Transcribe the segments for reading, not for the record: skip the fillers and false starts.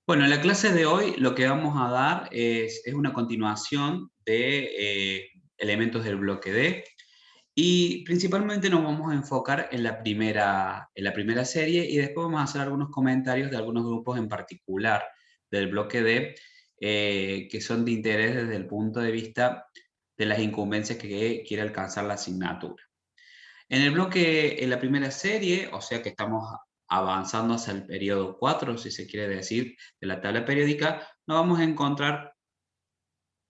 Bueno, en la clase de hoy lo que vamos a dar es una continuación de elementos del bloque D y principalmente nos vamos a enfocar en la primera serie y después vamos a hacer algunos comentarios de algunos grupos en particular del bloque D que son de interés desde el punto de vista de las incumbencias que quiere alcanzar la asignatura. En la primera serie, o sea que estamos avanzando hacia el periodo 4, si se quiere decir, de la tabla periódica, nos vamos a encontrar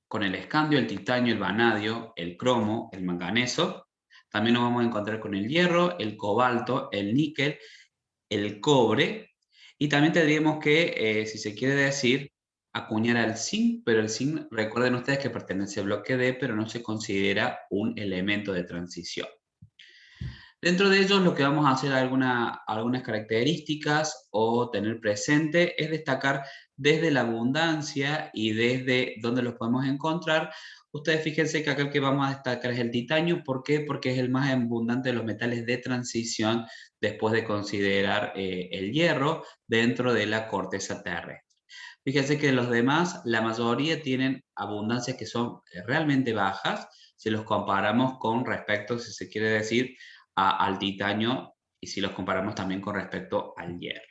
con el escandio, el titanio, el vanadio, el cromo, el manganeso. También nos vamos a encontrar con el hierro, el cobalto, el níquel, el cobre. Y también tendríamos que, si se quiere decir, acuñar al zinc, pero el zinc, recuerden ustedes que pertenece al bloque D, pero no se considera un elemento de transición. Dentro de ellos lo que vamos a hacer algunas características o tener presente es destacar desde la abundancia y desde dónde los podemos encontrar. Ustedes fíjense que acá el que vamos a destacar es el titanio. ¿Por qué? Porque es el más abundante de los metales de transición después de considerar el hierro dentro de la corteza terrestre. Fíjense que los demás, la mayoría tienen abundancias que son realmente bajas si los comparamos con respecto, si se quiere decir, al titanio y si los comparamos también con respecto al hierro.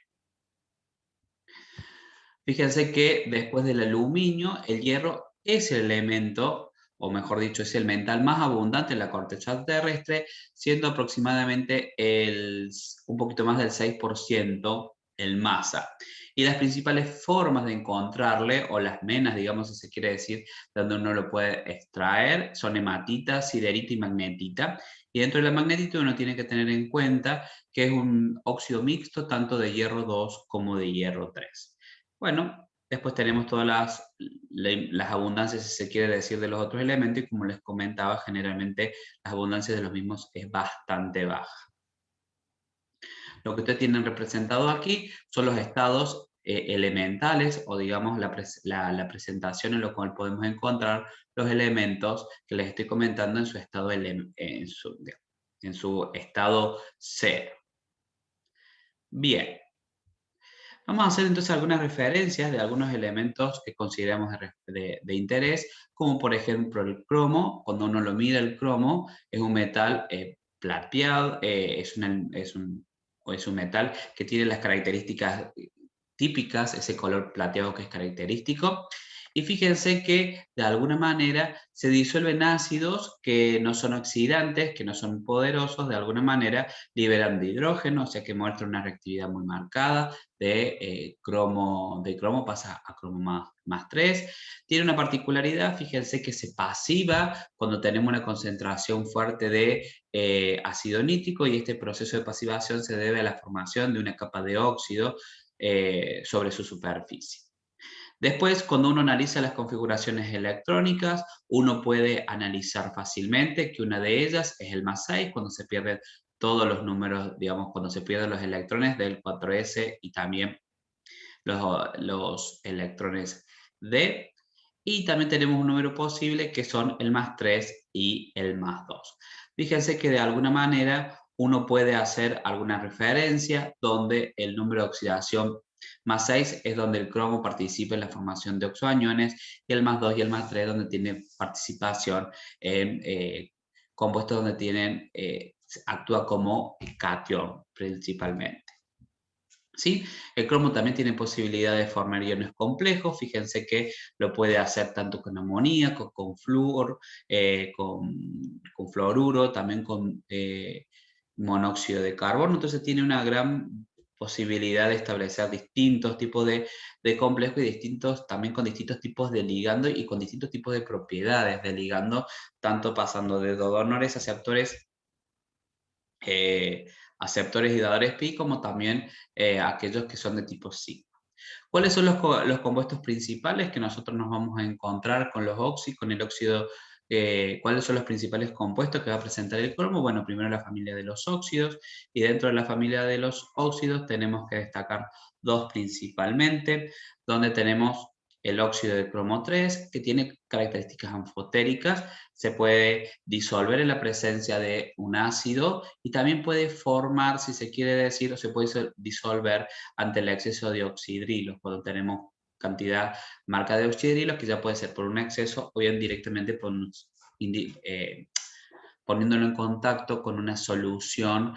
Fíjense que después del aluminio, el hierro es el elemento, o mejor dicho, es el metal más abundante en la corteza terrestre, siendo aproximadamente un poquito más del 6% en masa. Y las principales formas de encontrarle, o las menas, digamos, si se quiere decir, donde uno lo puede extraer, son hematita, siderita y magnetita. Y dentro de la magnetita uno tiene que tener en cuenta que es un óxido mixto tanto de hierro 2 como de hierro 3. Bueno, después tenemos todas las abundancias, si se quiere decir, de los otros elementos, y como les comentaba, generalmente las abundancias de los mismos es bastante baja. Lo que ustedes tienen representado aquí son los estados elementales, o digamos la presentación en la cual podemos encontrar los elementos que les estoy comentando en su estado, en su estado cero. Bien. Vamos a hacer entonces algunas referencias de algunos elementos que consideramos de interés, como por ejemplo el cromo. Cuando uno lo mira, el cromo es un metal plateado, es un metal que tiene las características típicas, ese color plateado que es característico. Y fíjense que de alguna manera se disuelven ácidos que no son oxidantes, que no son poderosos, de alguna manera liberan de hidrógeno, o sea que muestra una reactividad muy marcada de cromo pasa a cromo más 3. Tiene una particularidad, fíjense que se pasiva cuando tenemos una concentración fuerte de ácido nítrico, y este proceso de pasivación se debe a la formación de una capa de óxido sobre su superficie. Después, cuando uno analiza las configuraciones electrónicas, uno puede analizar fácilmente que una de ellas es el más 6, cuando se pierden todos los números, digamos, cuando se pierden los electrones del 4s y también los electrones D. Y también tenemos un número posible que son el más 3 y el más 2. Fíjense que de alguna manera uno puede hacer alguna referencia donde el número de oxidación más 6 es donde el cromo participa en la formación de oxoaniones, y el más 2 y el más 3 donde tiene participación en compuestos donde actúa como cation principalmente. ¿Sí? El cromo también tiene posibilidad de formar iones complejos. Fíjense que lo puede hacer tanto con amoníaco, con flúor, con fluoruro, también con monóxido de carbono. Entonces tiene una gran posibilidad de establecer distintos tipos de complejos, y también con distintos tipos de ligando y con distintos tipos de propiedades de ligando, tanto pasando de donores aceptores y dadores pi, como también aquellos que son de tipo sigma. ¿Cuáles son los compuestos principales que nosotros nos vamos a encontrar con los óxidos, con el óxido? ¿Cuáles son los principales compuestos que va a presentar el cromo? Bueno, primero la familia de los óxidos, y dentro de la familia de los óxidos tenemos que destacar dos principalmente, donde tenemos el óxido de cromo 3, que tiene características anfotéricas, se puede disolver en la presencia de un ácido, y también puede formar, si se quiere decir, o se puede disolver ante el exceso de oxidrilos, cuando tenemos cantidad marca de oxidrilos, que ya puede ser por un exceso o bien directamente por poniéndolo en contacto con una solución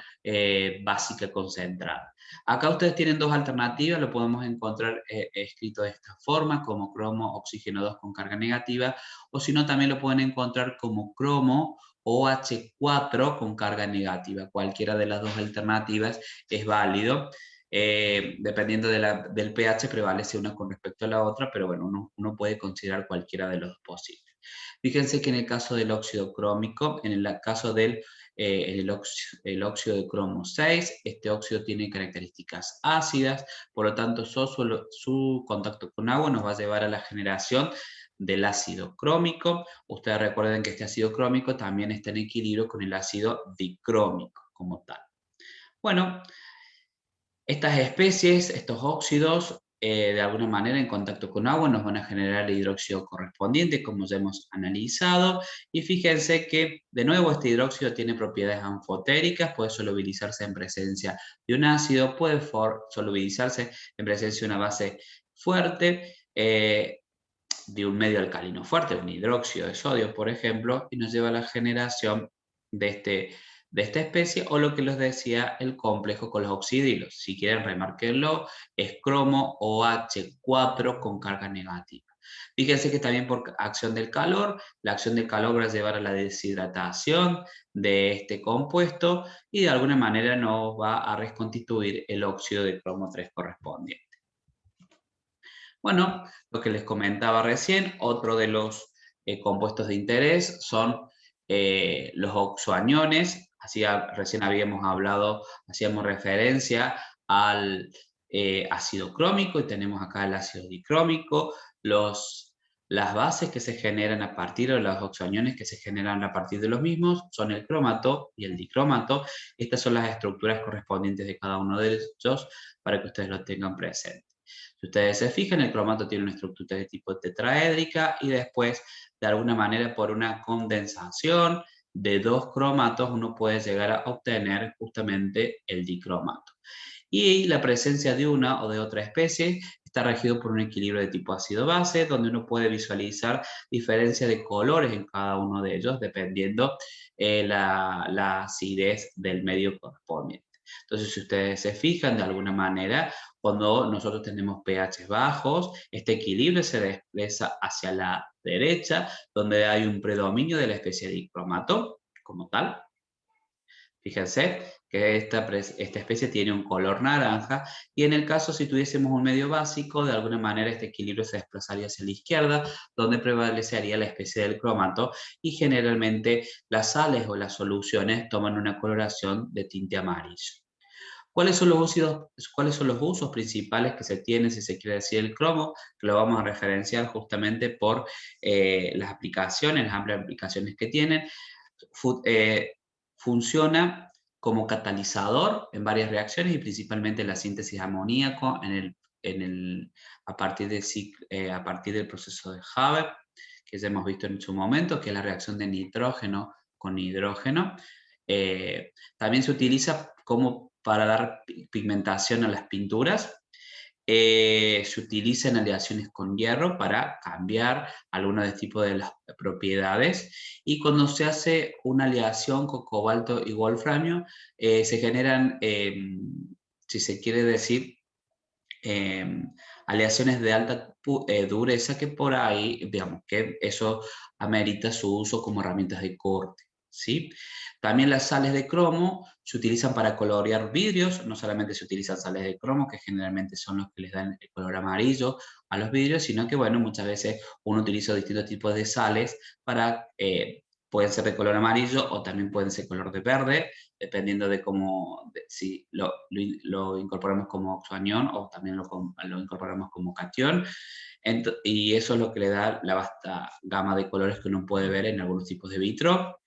básica concentrada. Acá ustedes tienen dos alternativas, lo podemos encontrar escrito de esta forma, como cromo oxígeno 2 con carga negativa, o si no también lo pueden encontrar como cromo OH4 con carga negativa. Cualquiera de las dos alternativas es válido. Dependiendo del pH prevalece una con respecto a la otra, pero bueno, uno puede considerar cualquiera de los dos posibles. Fíjense que en el caso del óxido crómico, en el caso del el óxido de cromo 6, este óxido tiene características ácidas, por lo tanto su contacto con agua nos va a llevar a la generación del ácido crómico. Ustedes recuerden que este ácido crómico también está en equilibrio con el ácido dicrómico como tal. Bueno, estas especies, estos óxidos, de alguna manera en contacto con agua nos van a generar el hidróxido correspondiente, como ya hemos analizado. Y fíjense que, de nuevo, este hidróxido tiene propiedades anfotéricas, puede solubilizarse en presencia de un ácido, puede solubilizarse en presencia de una base fuerte, de un medio alcalino fuerte, un hidróxido de sodio, por ejemplo, y nos lleva a la generación de esta especie, o lo que les decía, el complejo con los oxidrilos. Si quieren remarcarlo, es cromo OH4 con carga negativa. Fíjense que también por acción del calor, la acción del calor va a llevar a la deshidratación de este compuesto y de alguna manera nos va a reconstituir el óxido de cromo 3 correspondiente. Bueno, lo que les comentaba recién, otro de los compuestos de interés son los oxoaniones. Recién habíamos hablado, hacíamos referencia al ácido crómico y tenemos acá el ácido dicrómico. Las bases que se generan a partir de los oxoaniones que se generan a partir de los mismos son el cromato y el dicromato. Estas son las estructuras correspondientes de cada uno de ellos para que ustedes lo tengan presente. Si ustedes se fijan, el cromato tiene una estructura de tipo tetraédrica y después, de alguna manera, por una condensación de dos cromatos, uno puede llegar a obtener justamente el dicromato. Y la presencia de una o de otra especie está regido por un equilibrio de tipo ácido-base, donde uno puede visualizar diferencia de colores en cada uno de ellos, dependiendo la acidez del medio correspondiente. Entonces, si ustedes se fijan, de alguna manera, cuando nosotros tenemos pH bajos, este equilibrio se desplaza hacia la derecha, donde hay un predominio de la especie de dicromato como tal. Fíjense que esta especie tiene un color naranja y en el caso si tuviésemos un medio básico, de alguna manera este equilibrio se desplazaría hacia la izquierda, donde prevalecería la especie del cromato y generalmente las sales o las soluciones toman una coloración de tinte amarillo. ¿Cuáles son los usos principales que se tienen, si se quiere decir, el cromo? Que lo vamos a referenciar justamente por las aplicaciones, las amplias aplicaciones que tienen. Funciona como catalizador en varias reacciones y principalmente en la síntesis amoníaco a partir del proceso de Haber, que ya hemos visto en su momento, que es la reacción de nitrógeno con hidrógeno. También se utiliza como para dar pigmentación a las pinturas. Se utiliza en aleaciones con hierro para cambiar algunos de tipo de las propiedades, y cuando se hace una aleación con cobalto y wolframio se generan, si se quiere decir, aleaciones de alta dureza, que por ahí, digamos, que eso amerita su uso como herramientas de corte, ¿sí? También las sales de cromo se utilizan para colorear vidrios. No solamente se utilizan sales de cromo, que generalmente son los que les dan el color amarillo a los vidrios, sino que, bueno, muchas veces uno utiliza distintos tipos de sales para, pueden ser de color amarillo o también pueden ser color de verde, dependiendo de cómo, si lo incorporamos como oxoanión o también lo incorporamos como catión. Y eso es lo que le da la vasta gama de colores que uno puede ver en algunos tipos de vitro.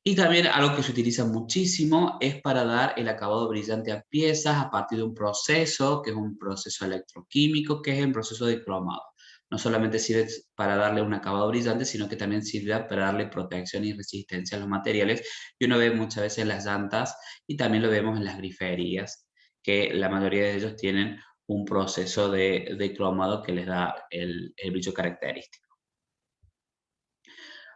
Y también algo que se utiliza muchísimo es para dar el acabado brillante a piezas a partir de un proceso, que es un proceso electroquímico, que es el proceso de cromado. No solamente sirve para darle un acabado brillante, sino que también sirve para darle protección y resistencia a los materiales. Y uno ve muchas veces en las llantas y también lo vemos en las griferías, que la mayoría de ellos tienen un proceso de cromado que les da el brillo característico.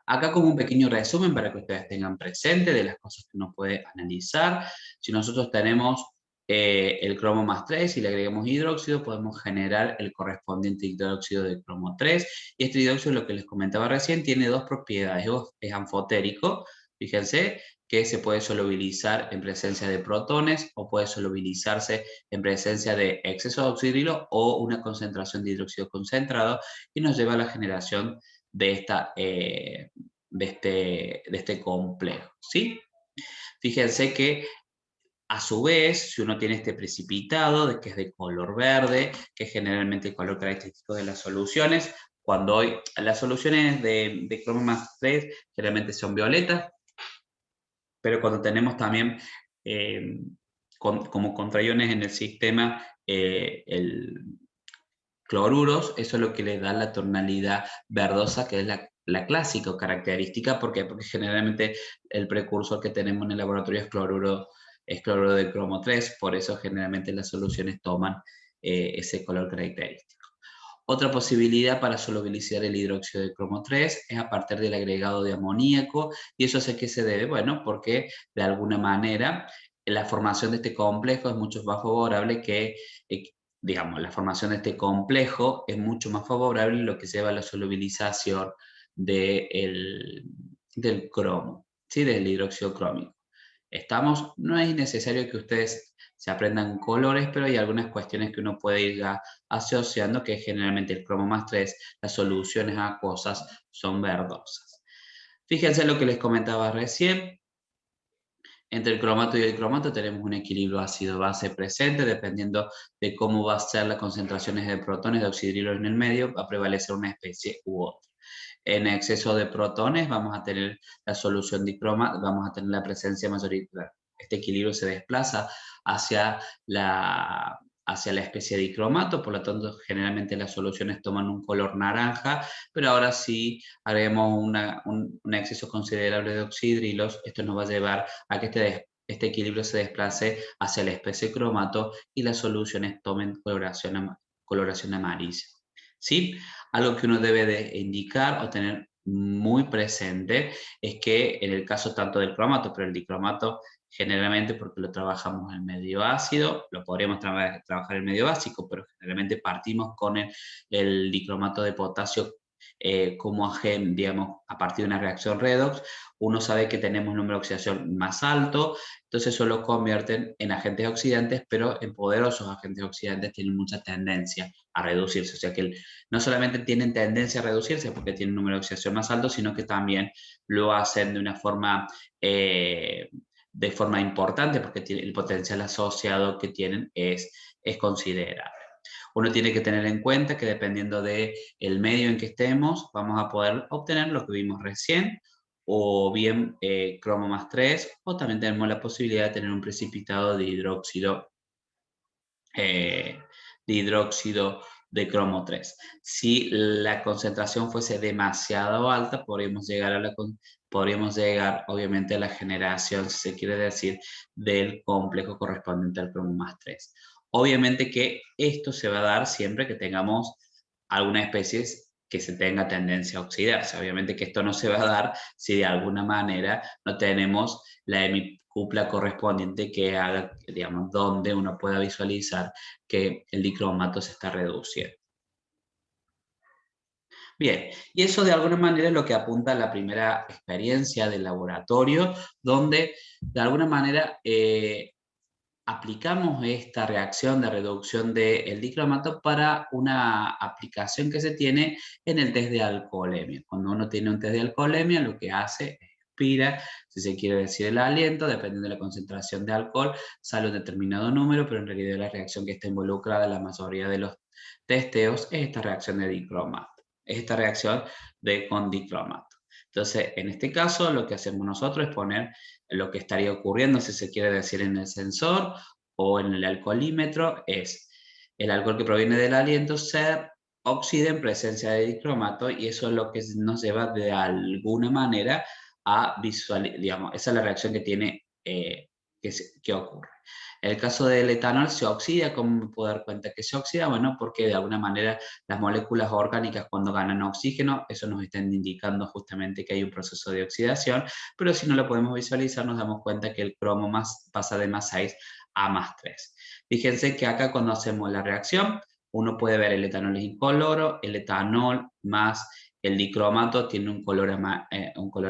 Acá como un pequeño resumen para que ustedes tengan presente de las cosas que uno puede analizar. Si nosotros tenemos el cromo más 3 y le agregamos hidróxido, podemos generar el correspondiente hidróxido de cromo 3. Y este hidróxido, lo que les comentaba recién, tiene dos propiedades. Es anfotérico, fíjense, que se puede solubilizar en presencia de protones o puede solubilizarse en presencia de exceso de oxidrilo o una concentración de hidróxido concentrado, y nos lleva a la generación de, este complejo, ¿sí? Fíjense que a su vez, si uno tiene este precipitado, que es de color verde, que es generalmente el color característico de las soluciones, cuando hoy las soluciones de cromo más 3 generalmente son violetas, pero cuando tenemos también eh, como contraiones en el sistema el cloruros, eso es lo que le da la tonalidad verdosa, que es la clásica característica. ¿Por qué? Porque generalmente el precursor que tenemos en el laboratorio es cloruro de cromo 3, por eso generalmente las soluciones toman ese color característico. Otra posibilidad para solubilizar el hidróxido de cromo 3 es a partir del agregado de amoníaco. ¿Y eso a qué se debe? Bueno, porque de alguna manera la formación de este complejo es mucho más favorable digamos, la formación de este complejo es mucho más favorable, lo que lleva a la solubilización del cromo, ¿sí? Del hidróxido crómico. No es necesario que ustedes se aprendan colores, pero hay algunas cuestiones que uno puede ir asociando, que generalmente el cromo más 3, las soluciones acuosas son verdosas. Fíjense lo que les comentaba recién. Entre el cromato y el cromato tenemos un equilibrio ácido-base presente, dependiendo de cómo va a ser las concentraciones de protones de oxidrilo en el medio, va a prevalecer una especie u otra. En exceso de protones vamos a tener la solución dicroma, vamos a tener la presencia mayoritaria. Este equilibrio se desplaza hacia la especie de dicromato, por lo tanto generalmente las soluciones toman un color naranja, pero ahora sí haremos un exceso considerable de oxidrilos. Esto nos va a llevar a que este equilibrio se desplace hacia la especie cromato y las soluciones tomen coloración amarilla. ¿Sí? Algo que uno debe de indicar o tener muy presente es que en el caso tanto del cromato, pero el dicromato generalmente, porque lo trabajamos en medio ácido, lo podríamos trabajar en medio básico, pero generalmente partimos con el dicromato de potasio como agente, digamos, a partir de una reacción redox. Uno sabe que tenemos un número de oxidación más alto, entonces eso lo convierten en agentes oxidantes, pero en poderosos agentes oxidantes tienen mucha tendencia a reducirse. O sea que no solamente tienen tendencia a reducirse porque tienen un número de oxidación más alto, sino que también lo hacen de forma importante, porque el potencial asociado que tienen es considerable. Uno tiene que tener en cuenta que dependiendo del medio en que estemos, vamos a poder obtener lo que vimos recién, o bien cromo más 3, o también tenemos la posibilidad de tener un precipitado eh, de hidróxido de cromo 3. Si la concentración fuese demasiado alta, podríamos llegar obviamente a la generación, si se quiere decir, del complejo correspondiente al cromo más 3. Obviamente que esto se va a dar siempre que tengamos alguna especie que se tenga tendencia a oxidarse. Obviamente que esto no se va a dar si de alguna manera no tenemos la hemicupla correspondiente que haga, digamos, donde uno pueda visualizar que el dicromato se está reduciendo. Bien, y eso de alguna manera es lo que apunta a la primera experiencia del laboratorio, donde de alguna manera aplicamos esta reacción de reducción del dicromato para una aplicación que se tiene en el test de alcoholemia. Cuando uno tiene un test de alcoholemia, lo que hace es expira, si se quiere decir el aliento, dependiendo de la concentración de alcohol, sale un determinado número, pero en realidad la reacción que está involucrada en la mayoría de los testeos es esta reacción de dicromato, es esta reacción con dicromato. Entonces, en este caso, lo que hacemos nosotros es poner lo que estaría ocurriendo, si se quiere decir, en el sensor o en el alcoholímetro, es el alcohol que proviene del aliento se oxida en presencia de dicromato, y eso es lo que nos lleva de alguna manera a visualizar, digamos, esa es la reacción que ¿qué ocurre? En el caso del etanol se oxida. ¿Cómo me puedo dar cuenta que se oxida? Bueno, porque de alguna manera las moléculas orgánicas cuando ganan oxígeno, eso nos está indicando justamente que hay un proceso de oxidación, pero si no lo podemos visualizar nos damos cuenta que el cromo pasa de más 6 a más 3. Fíjense que acá cuando hacemos la reacción, uno puede ver el etanol es incoloro, el etanol más el dicromato tiene un color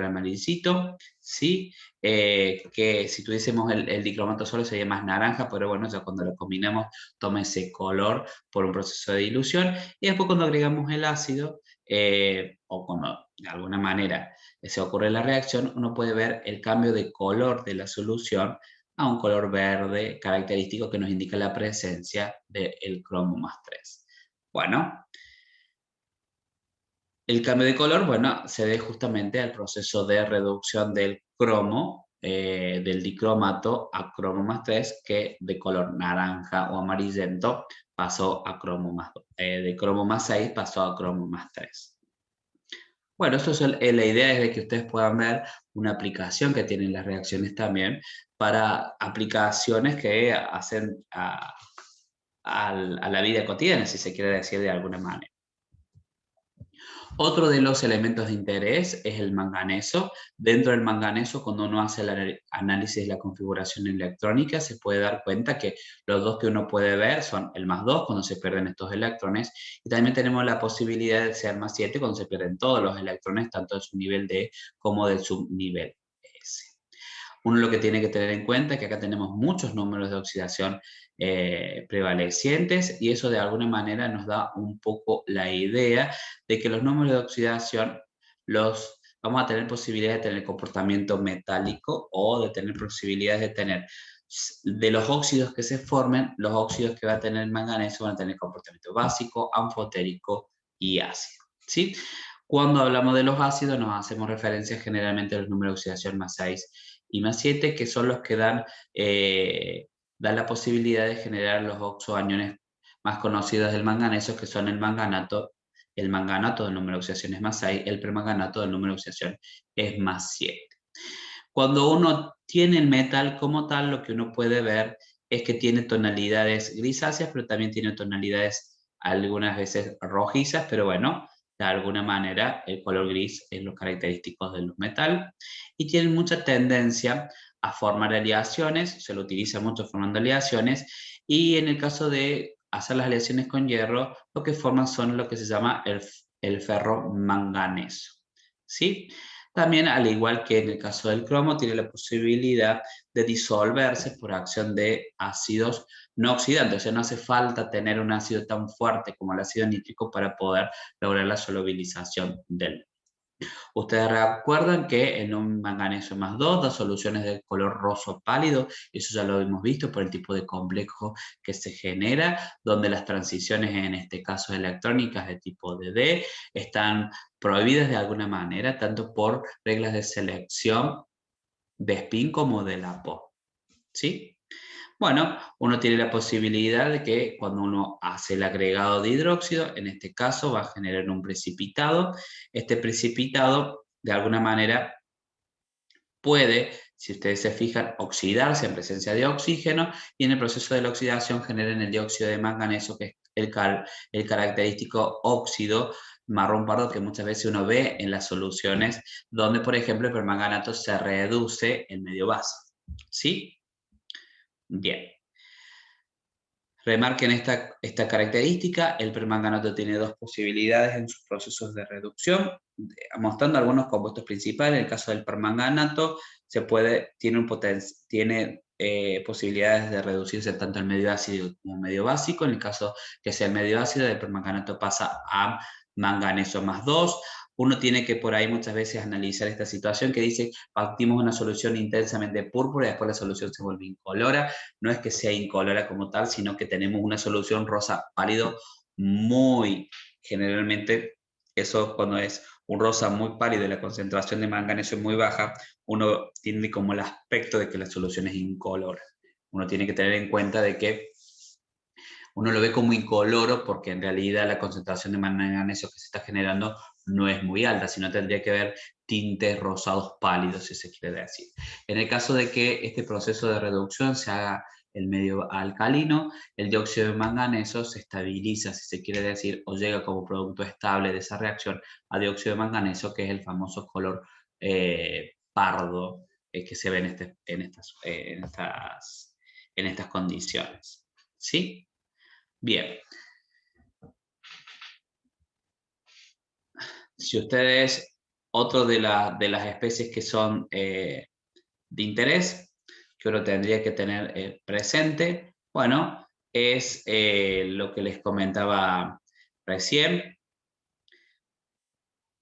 amarillito, ¿sí? Que si tuviésemos el dicromato solo sería más naranja, pero bueno, ya cuando lo combinamos toma ese color por un proceso de dilución. Y después cuando agregamos el ácido, o cuando de alguna manera se ocurre la reacción, uno puede ver el cambio de color de la solución a un color verde característico que nos indica la presencia del cromo más 3. Bueno, el cambio de color, bueno, se debe justamente al proceso de reducción del cromo, del dicromato a cromo más 3, que de color naranja o amarillento pasó a cromo más 2. De cromo más 6 pasó a cromo más 3. Bueno, la idea es de que ustedes puedan ver una aplicación que tienen las reacciones también para aplicaciones que hacen a la vida cotidiana, si se quiere decir de alguna manera. Otro de los elementos de interés es el manganeso. Dentro del manganeso, cuando uno hace el análisis de la configuración electrónica, se puede dar cuenta que los dos que uno puede ver son el más 2 cuando se pierden estos electrones, y también tenemos la posibilidad de ser más 7 cuando se pierden todos los electrones, tanto de su nivel D como del subnivel S. Uno lo que tiene que tener en cuenta es que acá tenemos muchos números de oxidación prevalecientes, y eso de alguna manera nos da un poco la idea de que los números de oxidación vamos a tener posibilidades de tener comportamiento metálico, o de tener posibilidades de tener, de los óxidos que se formen, los óxidos que va a tener el manganeso van a tener comportamiento básico, anfotérico y ácido, ¿sí? Cuando hablamos de los ácidos nos hacemos referencia generalmente a los números de oxidación más 6 y más 7, que son los que dan la posibilidad de generar los oxoaniones más conocidos del manganeso, que son el manganato del número de oxidación es más 6, el permanganato del número de oxidación es más 7. Cuando uno tiene el metal como tal, lo que uno puede ver es que tiene tonalidades grisáceas, pero también tiene tonalidades algunas veces rojizas, pero bueno, de alguna manera el color gris es lo característico de los metales, y tienen mucha tendencia a formar aleaciones, se lo utiliza mucho formando aleaciones, y en el caso de hacer las aleaciones con hierro, lo que forman son lo que se llama el ferromanganeso, ¿sí? También, al igual que en el caso del cromo, tiene la posibilidad de disolverse por acción de ácidos no oxidantes. O sea, no hace falta tener un ácido tan fuerte como el ácido nítrico para poder lograr la solubilización del. Ustedes recuerdan que en un manganeso más 2 da soluciones de color rosa pálido. Eso ya lo hemos visto por el tipo de complejo que se genera, donde las transiciones, en este caso electrónicas de tipo D, están prohibidas de alguna manera, tanto por reglas de selección de spin como de LAPO, ¿sí? Bueno, uno tiene la posibilidad de que cuando uno hace el agregado de hidróxido, en este caso va a generar un precipitado. Este precipitado, de alguna manera, puede, si ustedes se fijan, oxidarse en presencia de oxígeno, y en el proceso de la oxidación generan el dióxido de manganeso, que es el característico óxido marrón pardo que muchas veces uno ve en las soluciones, donde, por ejemplo, el permanganato se reduce en medio vaso. ¿Sí? Bien. Remarquen esta característica: el permanganato tiene dos posibilidades en sus procesos de reducción, mostrando algunos compuestos principales. En el caso del permanganato tiene posibilidades de reducirse tanto en medio ácido como medio básico. En el caso que sea el medio ácido, el permanganato pasa a manganeso más 2. Uno tiene que por ahí muchas veces analizar esta situación que dice: partimos una solución intensamente púrpura y después la solución se vuelve incolora. No es que sea incolora como tal, sino que tenemos una solución rosa pálido muy generalmente. Eso, cuando es un rosa muy pálido y la concentración de manganeso es muy baja, uno tiene como el aspecto de que la solución es incolora. Uno tiene que tener en cuenta de que uno lo ve como incoloro porque en realidad la concentración de manganeso que se está generando no es muy alta, sino tendría que ver tintes rosados pálidos, si se quiere decir. En el caso de que este proceso de reducción se haga en medio alcalino, el dióxido de manganeso se estabiliza, si se quiere decir, o llega como producto estable de esa reacción a dióxido de manganeso, que es el famoso color pardo que se ve en estas condiciones. ¿Sí? Bien. Si ustedes, otro de las especies que son de interés, que uno tendría que tener presente, bueno, es lo que les comentaba recién.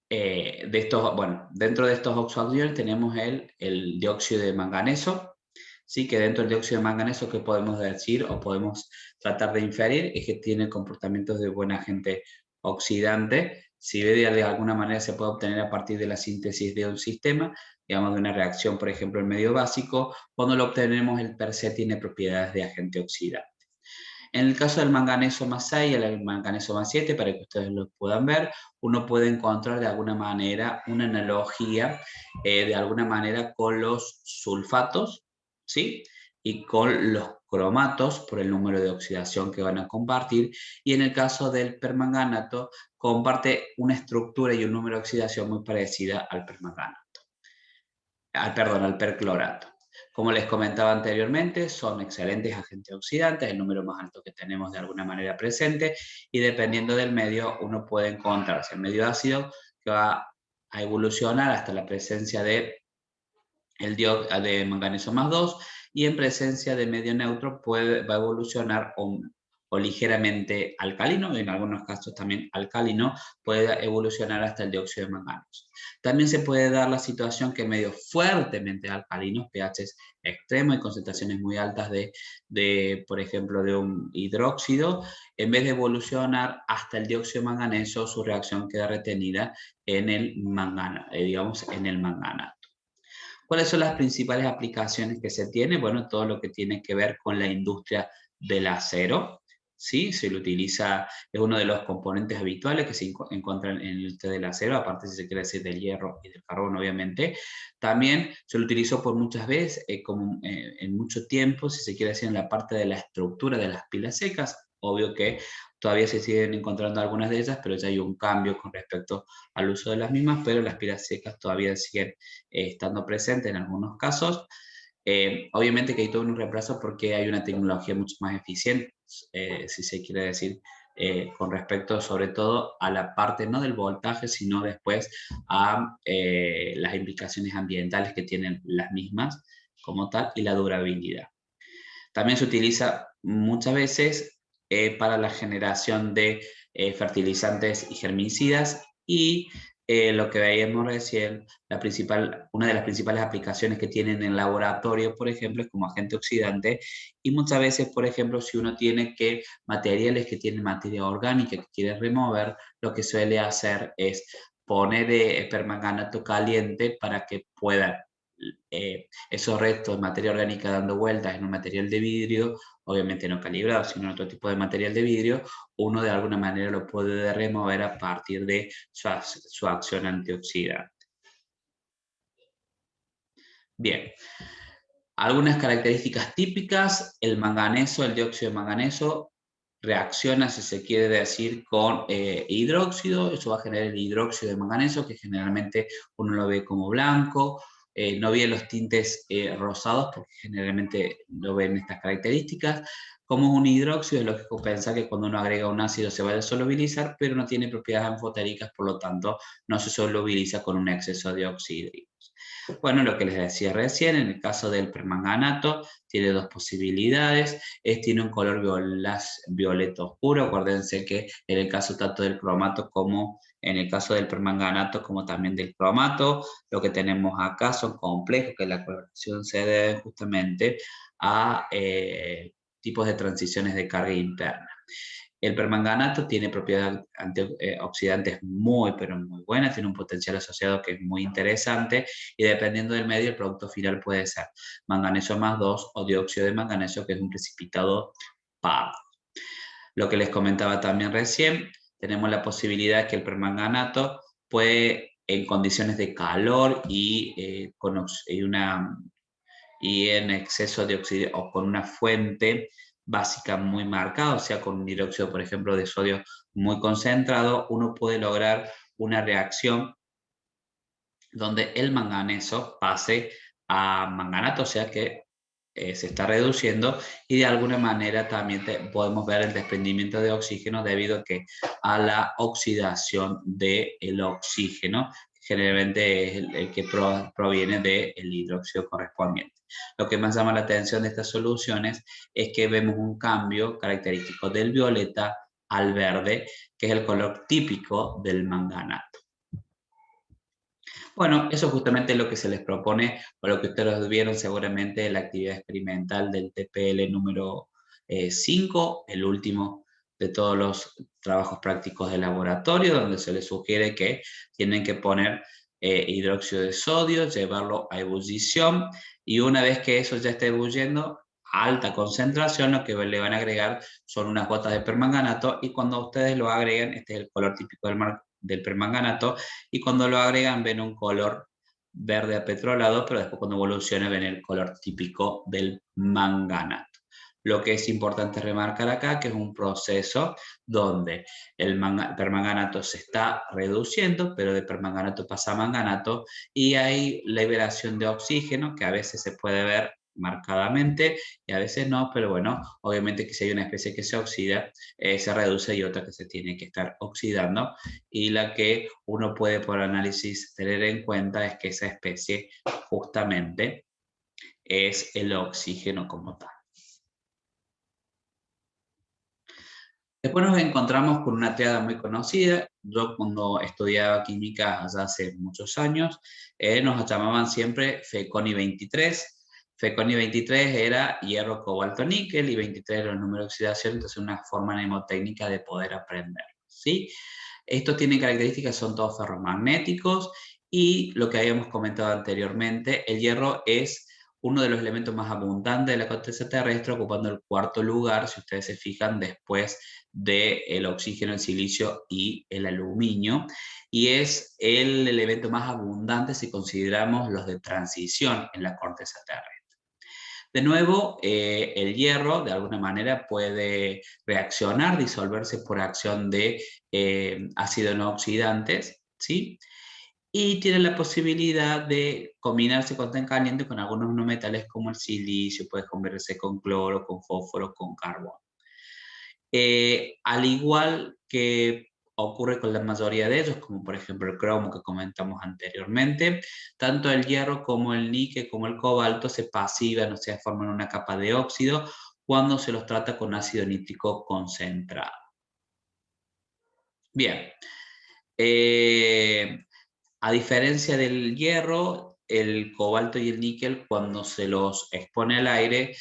Dentro de estos oxoaniones tenemos el dióxido de manganeso, ¿sí? Que dentro del dióxido de manganeso, ¿qué podemos decir o podemos tratar de inferir? Es que tiene comportamientos de buen agente oxidante. Si de alguna manera se puede obtener a partir de la síntesis de un sistema, digamos de una reacción, por ejemplo, en medio básico, cuando lo obtenemos, el per se tiene propiedades de agente oxidante. En el caso del manganeso más 6 y el manganeso más 7, para que ustedes lo puedan ver, uno puede encontrar de alguna manera una analogía, de alguna manera con los sulfatos, ¿sí? Y con los cromatos por el número de oxidación que van a compartir. Y en el caso del permanganato, comparte una estructura y un número de oxidación muy parecida al permanganato. Al perclorato. Como les comentaba anteriormente, son excelentes agentes oxidantes, el número más alto que tenemos de alguna manera presente, y dependiendo del medio, uno puede encontrarse el medio ácido que va a evolucionar hasta la presencia de manganeso más 2, y en presencia de medio neutro va a evolucionar o ligeramente alcalino, y en algunos casos también alcalino, puede evolucionar hasta el dióxido de manganeso. También se puede dar la situación que medios fuertemente alcalinos, pHs extremos y concentraciones muy altas por ejemplo, de un hidróxido, en vez de evolucionar hasta el dióxido de manganeso, su reacción queda retenida en el en el manganato. ¿Cuáles son las principales aplicaciones que se tiene? Bueno, todo lo que tiene que ver con la industria del acero, ¿sí? Se lo utiliza, es uno de los componentes habituales que se encuentran en el té del acero, aparte si se quiere decir del hierro y del carbón, obviamente. También se lo utilizó por muchas veces, en mucho tiempo, si se quiere decir, en la parte de la estructura de las pilas secas. Obvio que todavía se siguen encontrando algunas de ellas, pero ya hay un cambio con respecto al uso de las mismas, pero las pilas secas todavía siguen estando presentes en algunos casos. Obviamente que hay todo un reemplazo porque hay una tecnología mucho más eficiente, si se quiere decir, con respecto sobre todo a la parte no del voltaje, sino después a las implicaciones ambientales que tienen las mismas como tal y la durabilidad. También se utiliza muchas veces para la generación de fertilizantes y germicidas, y lo que veíamos recién, una de las principales aplicaciones que tienen en laboratorio, por ejemplo, es como agente oxidante, y muchas veces, por ejemplo, si uno tiene materiales que tienen materia orgánica que quiere remover, lo que suele hacer es poner permanganato caliente para que puedan esos restos de materia orgánica dando vueltas en un material de vidrio, obviamente no calibrado, sino en otro tipo de material de vidrio, uno de alguna manera lo puede remover a partir de su acción antioxidante. Bien, algunas características típicas: el manganeso, el dióxido de manganeso, reacciona, si se quiere decir, con hidróxido. Eso va a generar el hidróxido de manganeso, que generalmente uno lo ve como blanco. No vi los tintes rosados porque generalmente lo ven estas características. Como es un hidróxido, es lógico pensar que cuando uno agrega un ácido se va a desolubilizar, pero no tiene propiedades anfotéricas, por lo tanto no se solubiliza con un exceso de oxígeno. Bueno, lo que les decía recién, en el caso del permanganato, tiene dos posibilidades. Tiene un color violeta oscuro. Acuérdense que en el caso tanto del cromato como en el caso del permanganato, como también del cromato, lo que tenemos acá son complejos, que la coloración se debe justamente a tipos de transiciones de carga interna. El permanganato tiene propiedades antioxidantes muy, pero muy buenas, tiene un potencial asociado que es muy interesante, y dependiendo del medio, el producto final puede ser manganeso más 2 o dióxido de manganeso, que es un precipitado pardo. Lo que les comentaba también recién, tenemos la posibilidad que el permanganato puede, en condiciones de calor y en exceso de oxígeno o con una fuente básica muy marcada, o sea, con un dióxido, por ejemplo, de sodio muy concentrado, uno puede lograr una reacción donde el manganeso pase a manganato, o sea que se está reduciendo y de alguna manera también podemos ver el desprendimiento de oxígeno debido a la oxidación del oxígeno, generalmente es el que proviene del hidróxido correspondiente. Lo que más llama la atención de estas soluciones es que vemos un cambio característico del violeta al verde, que es el color típico del manganato. Bueno, eso es justamente lo que se les propone, o lo que ustedes vieron seguramente en la actividad experimental del TPL número 5, el último de todos los trabajos prácticos de laboratorio, donde se les sugiere que tienen que poner hidróxido de sodio, llevarlo a ebullición, y una vez que eso ya esté ebulliendo, a alta concentración, lo que le van a agregar son unas gotas de permanganato, y cuando ustedes lo agreguen, este es el color típico del permanganato, y cuando lo agregan ven un color verde apetrolado, pero después cuando evoluciona ven el color típico del manganato. Lo que es importante remarcar acá que es un proceso donde el permanganato se está reduciendo, pero de permanganato pasa a manganato y hay liberación de oxígeno que a veces se puede ver marcadamente y a veces no, pero bueno, obviamente que si hay una especie que se oxida, se reduce y otra que se tiene que estar oxidando, y la que uno puede por análisis tener en cuenta es que esa especie justamente es el oxígeno como tal. Después nos encontramos con una triada muy conocida. Yo cuando estudiaba química allá hace muchos años, nos llamaban siempre FeCONI 23. FeCONI 23 era hierro, cobalto, níquel, y 23 era el número de oxidación, entonces una forma mnemotécnica de poder aprender, ¿sí? Estos tienen características, son todos ferromagnéticos, y lo que habíamos comentado anteriormente, el hierro es uno de los elementos más abundantes de la corteza terrestre, ocupando el cuarto lugar, si ustedes se fijan, después del oxígeno, el silicio y el aluminio, y es el elemento más abundante si consideramos los de transición en la corteza terrestre. De nuevo, el hierro de alguna manera puede reaccionar, disolverse por acción de ácidos no oxidantes, ¿sí? Y tiene la posibilidad de combinarse cuando está caliente con algunos no metales como el silicio, puede convertirse con cloro, con fósforo, con carbón. Al igual que ocurre con la mayoría de ellos, como por ejemplo el cromo que comentamos anteriormente, tanto el hierro como el níquel como el cobalto se pasivan, o sea, forman una capa de óxido cuando se los trata con ácido nítrico concentrado. Bien, a diferencia del hierro, el cobalto y el níquel, cuando se los expone al aire,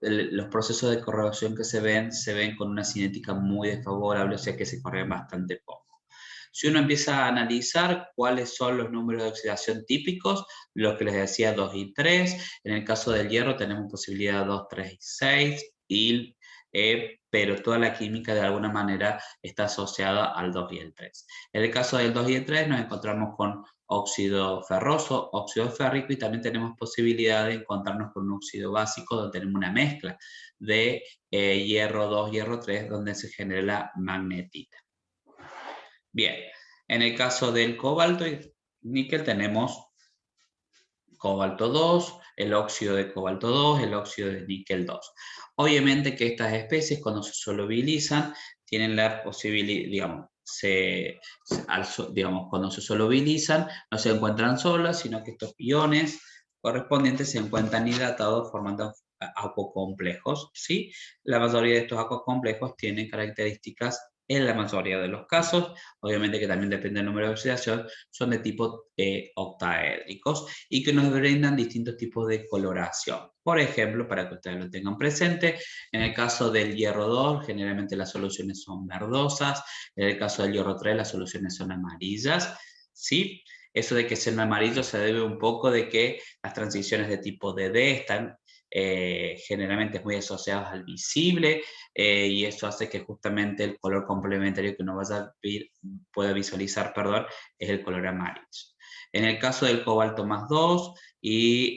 los procesos de corrosión que se ven con una cinética muy desfavorable, o sea que se corren bastante poco. Si uno empieza a analizar cuáles son los números de oxidación típicos, lo que les decía 2 y 3, en el caso del hierro tenemos posibilidad 2, 3 y 6, pero toda la química de alguna manera está asociada al 2 y el 3. En el caso del 2 y el 3 nos encontramos con óxido ferroso, óxido férrico, y también tenemos posibilidad de encontrarnos con un óxido básico donde tenemos una mezcla de hierro 2, hierro 3, donde se genera la magnetita. Bien, en el caso del cobalto y níquel tenemos cobalto 2, el óxido de cobalto 2, el óxido de níquel 2. Obviamente que estas especies cuando se solubilizan tienen la posibilidad, digamos, cuando se solubilizan no se encuentran solas, sino que estos iones correspondientes se encuentran hidratados formando complejos, ¿sí? La mayoría de estos complejos tienen características, en la mayoría de los casos, obviamente que también depende del número de oxidación, son de tipo octaédricos y que nos brindan distintos tipos de coloración. Por ejemplo, para que ustedes lo tengan presente, en el caso del hierro 2, generalmente las soluciones son verdosas, en el caso del hierro 3, las soluciones son amarillas, ¿sí? Eso de que sean amarillos se debe un poco de que las transiciones de tipo DD están generalmente es muy asociados al visible, y eso hace que justamente el color complementario que uno pueda visualizar, perdón, es el color amarillo. En el caso del cobalto más 2, y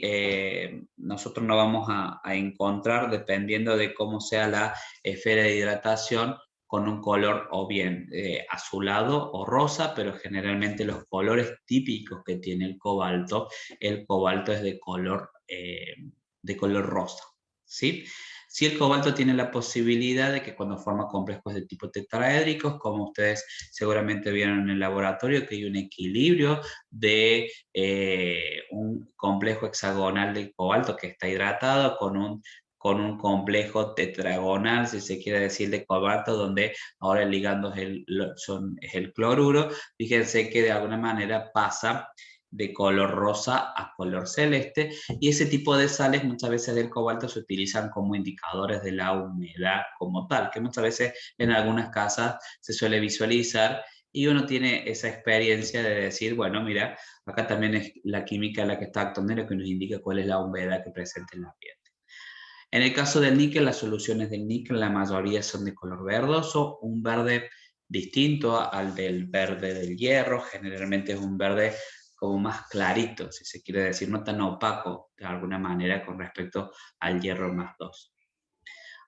nosotros no vamos a encontrar, dependiendo de cómo sea la esfera de hidratación, con un color o bien azulado o rosa, pero generalmente los colores típicos que tiene el cobalto es de color rosa, ¿sí? Si el cobalto tiene la posibilidad de que cuando forma complejos de tipo tetraédricos, como ustedes seguramente vieron en el laboratorio, que hay un equilibrio de un complejo hexagonal de cobalto que está hidratado con un complejo tetragonal, si se quiere decir, de cobalto, donde ahora el ligando es el cloruro. Fíjense que de alguna manera pasa de color rosa a color celeste, y ese tipo de sales muchas veces del cobalto se utilizan como indicadores de la humedad como tal, que muchas veces en algunas casas se suele visualizar, y uno tiene esa experiencia de decir, bueno, mira, acá también es la química la que está actuando, lo que nos indica cuál es la humedad que presenta en el ambiente. En el caso del níquel, las soluciones del níquel, la mayoría son de color verdoso, un verde distinto al del verde del hierro, generalmente es un verde como más clarito, si se quiere decir, no tan opaco de alguna manera con respecto al hierro más 2.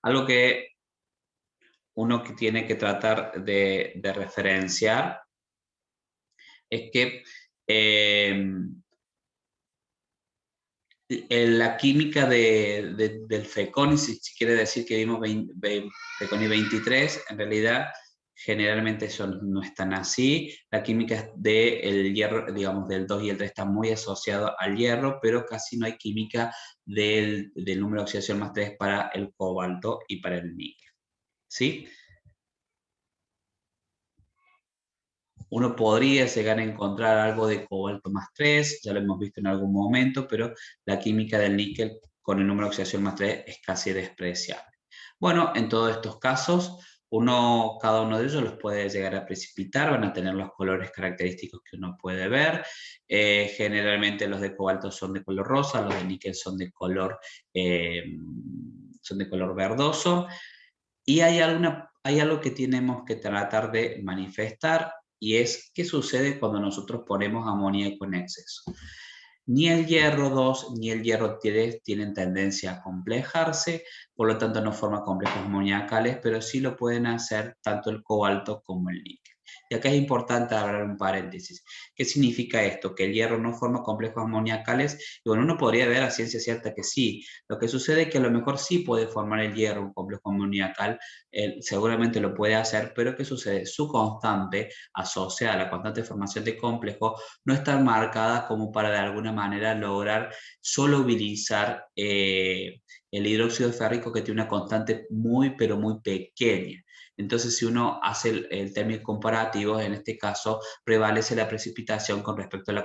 Algo que uno que tiene que tratar de referenciar es que la química del FECONI, si quiere decir que vimos FECONI 23, en realidad generalmente eso no es tan así. La química del hierro, digamos, del 2 y el 3 está muy asociado al hierro, pero casi no hay química del número de oxidación más 3 para el cobalto y para el níquel, ¿sí? Uno podría llegar a encontrar algo de cobalto más 3, ya lo hemos visto en algún momento, pero la química del níquel con el número de oxidación más 3 es casi despreciable. Bueno, en todos estos casos, cada uno de ellos los puede llegar a precipitar, van a tener los colores característicos que uno puede ver. Generalmente los de cobalto son de color rosa, los de níquel eh, son de color verdoso. Y hay algo que tenemos que tratar de manifestar, y es qué sucede cuando nosotros ponemos amoníaco en exceso. Ni el hierro 2 ni el hierro 3 tienen tendencia a complejarse, por lo tanto no forman complejos amoniacales, pero sí lo pueden hacer tanto el cobalto como el níquel. Y acá es importante abrir un paréntesis. ¿Qué significa esto? Que el hierro no forma complejos amoniacales. Y bueno, uno podría ver a ciencia cierta que sí. Lo que sucede es que a lo mejor sí puede formar el hierro un complejo amoniacal, seguramente lo puede hacer, pero ¿qué sucede? Su constante asociada a la constante de formación de complejos no está marcada como para de alguna manera lograr solubilizar el hidróxido férrico, que tiene una constante muy, pero muy pequeña. Entonces, si uno hace el término comparativo, en este caso prevalece la precipitación con respecto a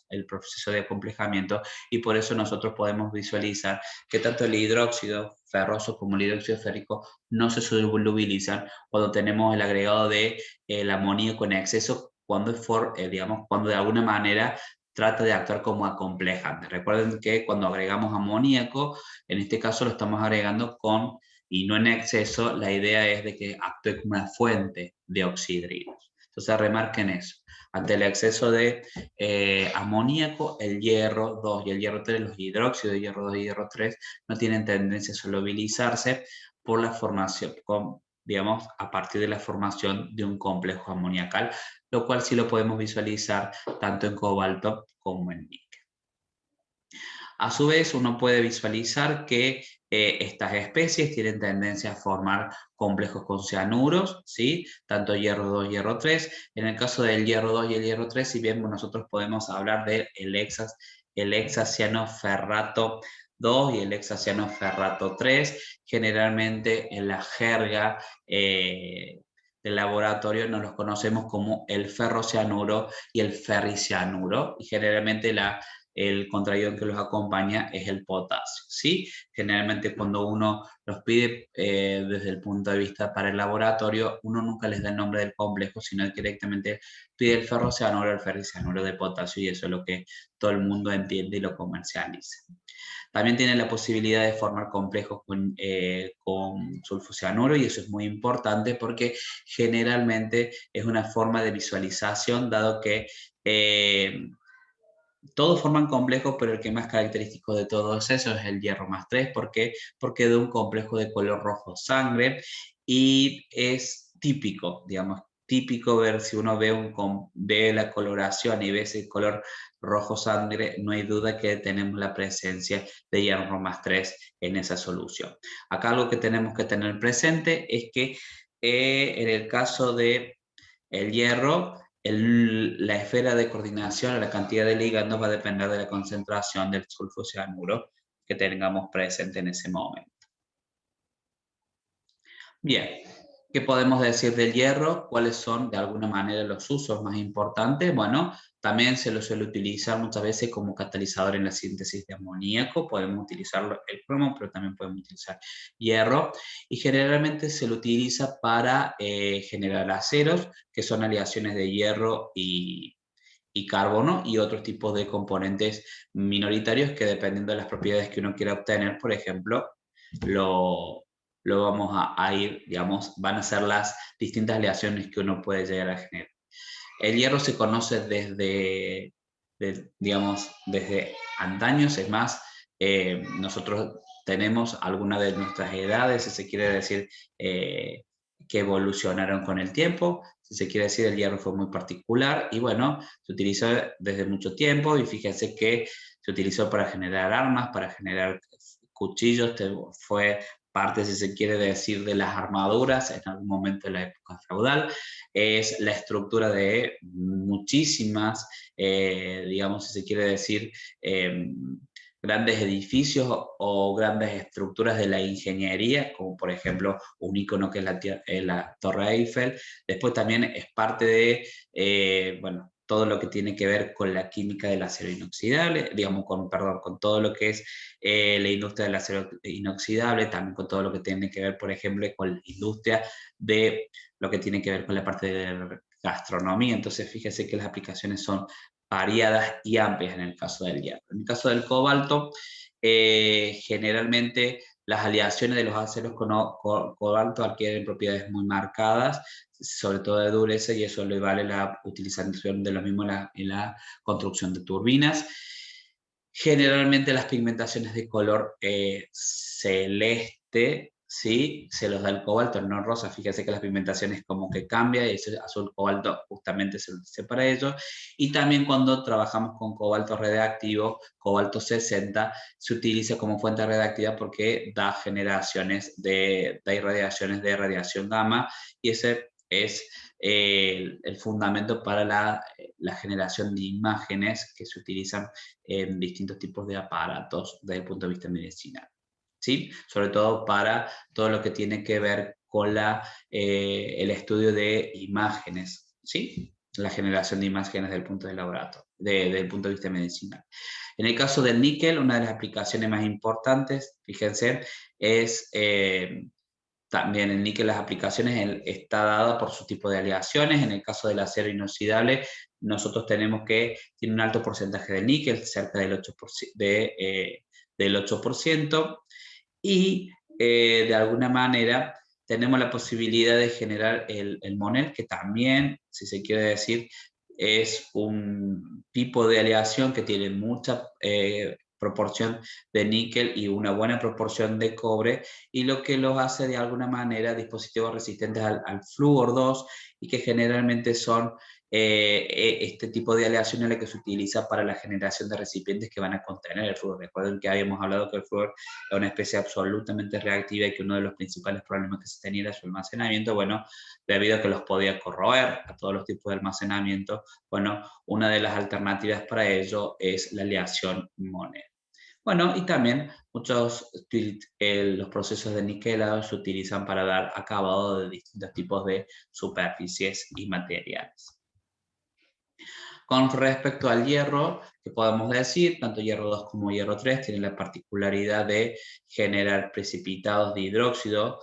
el proceso de acomplejamiento, y por eso nosotros podemos visualizar que tanto el hidróxido ferroso como el hidróxido férrico no se solubilizan cuando tenemos el agregado de el amoníaco en exceso, cuando de alguna manera trata de actuar como acomplejante. Recuerden que cuando agregamos amoníaco, en este caso lo estamos agregando y no en exceso, la idea es de que actúe como una fuente de oxidridos. Entonces remarquen eso. Ante el exceso de amoníaco, el hierro 2 y el hierro 3, los hidróxidos de hierro 2 y hierro 3, no tienen tendencia a solubilizarse por la formación, digamos, a partir de la formación de un complejo amoniacal, lo cual sí lo podemos visualizar tanto en cobalto como en níquel. A su vez, uno puede visualizar que estas especies tienen tendencia a formar complejos con cianuros, ¿sí? Tanto hierro 2 y hierro 3. En el caso del hierro 2 y el hierro 3, si bien nosotros podemos hablar del hexacianoferrato 2 y el hexacianoferrato 3, generalmente en la jerga del laboratorio nos los conocemos como el ferrocianuro y el ferricianuro, y generalmente el contraion que los acompaña es el potasio, ¿sí? Generalmente cuando uno los pide desde el punto de vista para el laboratorio, uno nunca les da el nombre del complejo, sino que directamente pide el ferrocianuro, el ferricianuro de potasio, y eso es lo que todo el mundo entiende y lo comercializa. También tiene la posibilidad de formar complejos con sulfocianuro, y eso es muy importante porque generalmente es una forma de visualización, dado que todos forman complejos, pero el que más característico de todos esos es el hierro más 3. ¿Por qué? Porque es de un complejo de color rojo sangre y es típico, digamos, típico ver si uno ve la coloración y ve ese color rojo sangre, no hay duda que tenemos la presencia de hierro más 3 en esa solución. Acá algo que tenemos que tener presente es que en el caso de el hierro, la esfera de coordinación, la cantidad de ligandos va a depender de la concentración del sulfocianuro que tengamos presente en ese momento. Bien, ¿qué podemos decir del hierro? ¿Cuáles son de alguna manera los usos más importantes? Bueno, también se lo suele utilizar muchas veces como catalizador en la síntesis de amoníaco. Podemos utilizar el cromo, pero también podemos utilizar hierro. Y generalmente se lo utiliza para generar aceros, que son aleaciones de hierro y carbono, y otros tipos de componentes minoritarios que, dependiendo de las propiedades que uno quiera obtener, por ejemplo, lo vamos a ir, digamos, van a ser las distintas aleaciones que uno puede llegar a generar. El hierro se conoce digamos, desde antaños. Es más, nosotros tenemos algunas de nuestras edades, si se quiere decir, que evolucionaron con el tiempo. Si se quiere decir, el hierro fue muy particular y bueno, se utilizó desde mucho tiempo, y fíjense que se utilizó para generar armas, para generar cuchillos, fue parte, si se quiere decir, de las armaduras en algún momento de la época feudal. Es la estructura de muchísimas, digamos, si se quiere decir, grandes edificios o grandes estructuras de la ingeniería, como por ejemplo un icono que es la Torre Eiffel. Después también es parte de, bueno, todo lo que tiene que ver con la química del acero inoxidable, digamos, perdón, con todo lo que es la industria del acero inoxidable, también con todo lo que tiene que ver, por ejemplo, con la industria de lo que tiene que ver con la parte de gastronomía. Entonces, fíjese que las aplicaciones son variadas y amplias en el caso del hierro. En el caso del cobalto, generalmente las aleaciones de los aceros con cobalto adquieren propiedades muy marcadas, sobre todo de dureza, y eso le vale la utilización de lo mismo en la construcción de turbinas. Generalmente las pigmentaciones de color celeste, ¿sí? Se los da el cobalto, no rosa. Fíjese que las pigmentaciones como que cambia, y ese azul cobalto justamente se lo utiliza para ello. Y también cuando trabajamos con cobalto radiactivo, cobalto 60, se utiliza como fuente radiactiva porque da irradiaciones de radiación gamma, y ese es el fundamento para la generación de imágenes que se utilizan en distintos tipos de aparatos desde el punto de vista medicinal, ¿sí? Sobre todo para todo lo que tiene que ver con el estudio de imágenes, ¿sí? La generación de imágenes del punto de laboratorio, desde el punto de vista medicinal. En el caso del níquel, una de las aplicaciones más importantes, fíjense, es también el níquel. Las aplicaciones está dada por su tipo de aleaciones. En el caso del acero inoxidable, nosotros tenemos que tiene un alto porcentaje de níquel, cerca del 8%, del 8%, y de alguna manera tenemos la posibilidad de generar el monel, que también, si se quiere decir, es un tipo de aleación que tiene mucha proporción de níquel y una buena proporción de cobre, y lo que los hace de alguna manera dispositivos resistentes al flúor 2, y que generalmente son este tipo de aleaciones la que se utiliza para la generación de recipientes que van a contener el flúor. Recuerden que habíamos hablado que el flúor es una especie absolutamente reactiva, y que uno de los principales problemas que se tenía era su almacenamiento. Bueno, debido a que los podía corroer a todos los tipos de almacenamiento, bueno, una de las alternativas para ello es la aleación Monel. Bueno, y también los procesos de niquelado se utilizan para dar acabado de distintos tipos de superficies y materiales. Con respecto al hierro, ¿qué podemos decir? Tanto hierro 2 como hierro 3 tienen la particularidad de generar precipitados de hidróxido